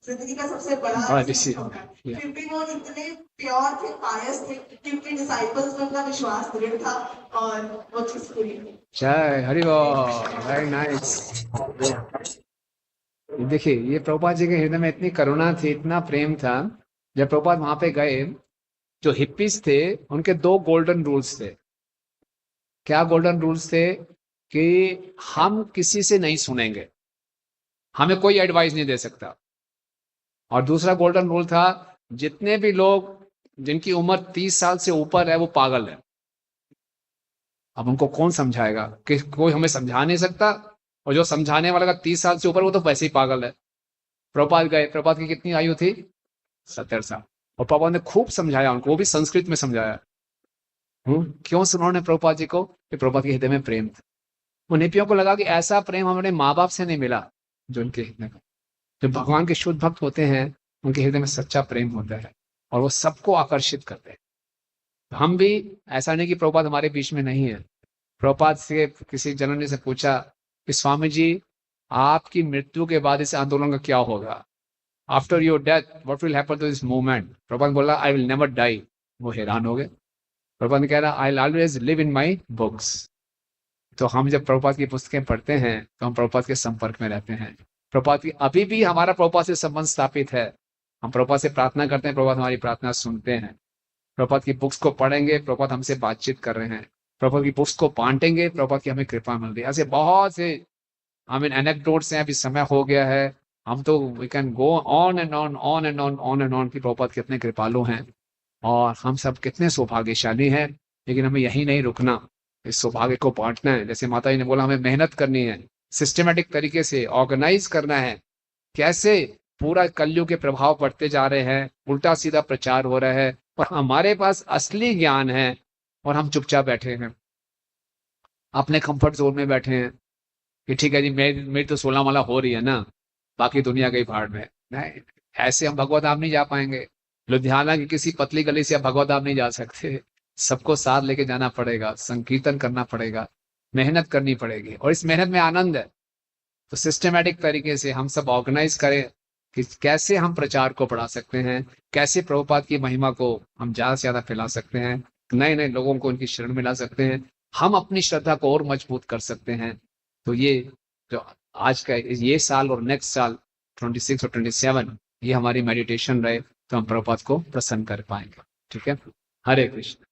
जिंदगी का सबसे बड़ा डिसीजन है। फिर भी वो इतने प्योर थे, पायस थे, क्योंकि डिसाइपल्स में उनका विश्वास दृढ़ था और वो चीज पूरी हुई। जय हरि बोल। Very nice. देखिए ये प्रभुपाद जी के हृदय में इतनी करुणा थी, इतना प्रेम था। जब प्रभुपाद वहां पे गए, जो हिप्पीज थे उनके 2 गोल्डन रूल्स थे। क्या गोल्डन रूल्स थे? कि हम किसी से नहीं सुनेंगे, हमें कोई एडवाइस नहीं दे सकता। और दूसरा गोल्डन रूल था, जितने भी लोग जिनकी उम्र 30 साल से ऊपर है वो पागल है। अब उनको कौन समझाएगा? कि कोई हमें समझा नहीं सकता, और जो समझाने वाला का 30 साल से ऊपर वो तो वैसे ही पागल है। प्रभुपाद गए, प्रभुपाद की कितनी आयु थी? 70 साल। और प्रभुपाद ने खूब समझाया उनको, वो भी संस्कृत में समझाया। क्यों सुना उन्होंने प्रभुपाद जी को? कि प्रभुपाद के हृदय में प्रेम था। उन हिप्पियों को लगा कि ऐसा प्रेम हमारे माँ बाप से नहीं मिला जो उनके हृदय में। जो भगवान के शुद्ध भक्त होते हैं उनके हृदय में सच्चा प्रेम होता है, और वो सबको आकर्षित करते हैं। तो हम भी, ऐसा नहीं कि प्रभुपाद हमारे बीच में नहीं है। प्रभुपाद से किसी जनों ने से पूछा कि स्वामी जी, आपकी मृत्यु के बाद इस आंदोलन का क्या होगा? After your death what will happen to this movement? Prabhupada बोला, आई विल नेवर डाई। वो हैरान हो गए। प्रभुपाद ने कह रहा, I will always live in my books. तो हम जब प्रभुपाद की पुस्तकें पढ़ते हैं तो हम प्रभुपाद के संपर्क में रहते हैं। प्रभुपाद की अभी भी हमारा प्रभुपाद से संबंध स्थापित है। हम प्रभुपाद से प्रार्थना करते हैं, प्रभुपाद हमारी प्रार्थना सुनते हैं। प्रभुपाद की बुक्स को पढ़ेंगे, प्रभुपाद हमसे बातचीत कर रहे हैं। प्रभुपाद की बुक्स को बांटेंगे, प्रभुपाद की हमें कृपा मिल रही है। ऐसे बहुत से एनेक्डोट्स हैं। अभी समय हो गया है, हम तो we can go on and on, on and on, on and on कि प्रभुपाद कितने कृपालु हैं और हम सब कितने सौभाग्यशाली हैं। लेकिन हमें यही नहीं रुकना, इस सौभाग्य को बांटना है। जैसे माता जी ने बोला, हमें मेहनत करनी है, सिस्टमेटिक तरीके से ऑर्गेनाइज करना है। कैसे पूरा कलयुग के प्रभाव बढ़ते जा रहे हैं, उल्टा सीधा प्रचार हो रहा है, और हमारे पास असली ज्ञान है और हम चुपचाप बैठे हैं। अपने कंफर्ट जोन में बैठे हैं कि ठीक है जी, मेरी तो 16 माला हो रही है ना, बाकी दुनिया गई भाड़ में। नहीं, ऐसे हम भगवत धाम नहीं जा पाएंगे। लुधियाना की किसी पतली गली से आप भगवत धाम नहीं जा सकते, सबको साथ लेके जाना पड़ेगा, संकीर्तन करना पड़ेगा, मेहनत करनी पड़ेगी, और इस मेहनत में आनंद है। तो सिस्टमेटिक तरीके से हम सब ऑर्गेनाइज करें कि कैसे हम प्रचार को बढ़ा सकते हैं, कैसे प्रभुपाद की महिमा को हम ज्यादा से ज्यादा फैला सकते हैं, नए नए लोगों को उनकी शरण में ला सकते हैं, हम अपनी श्रद्धा को और मजबूत कर सकते हैं। तो ये जो आज का ये साल और नेक्स्ट साल 26 और 27 ये हमारी मेडिटेशन रहे, तो हम प्रभुपाद को प्रसन्न कर पाएंगे। ठीक है, हरे कृष्ण।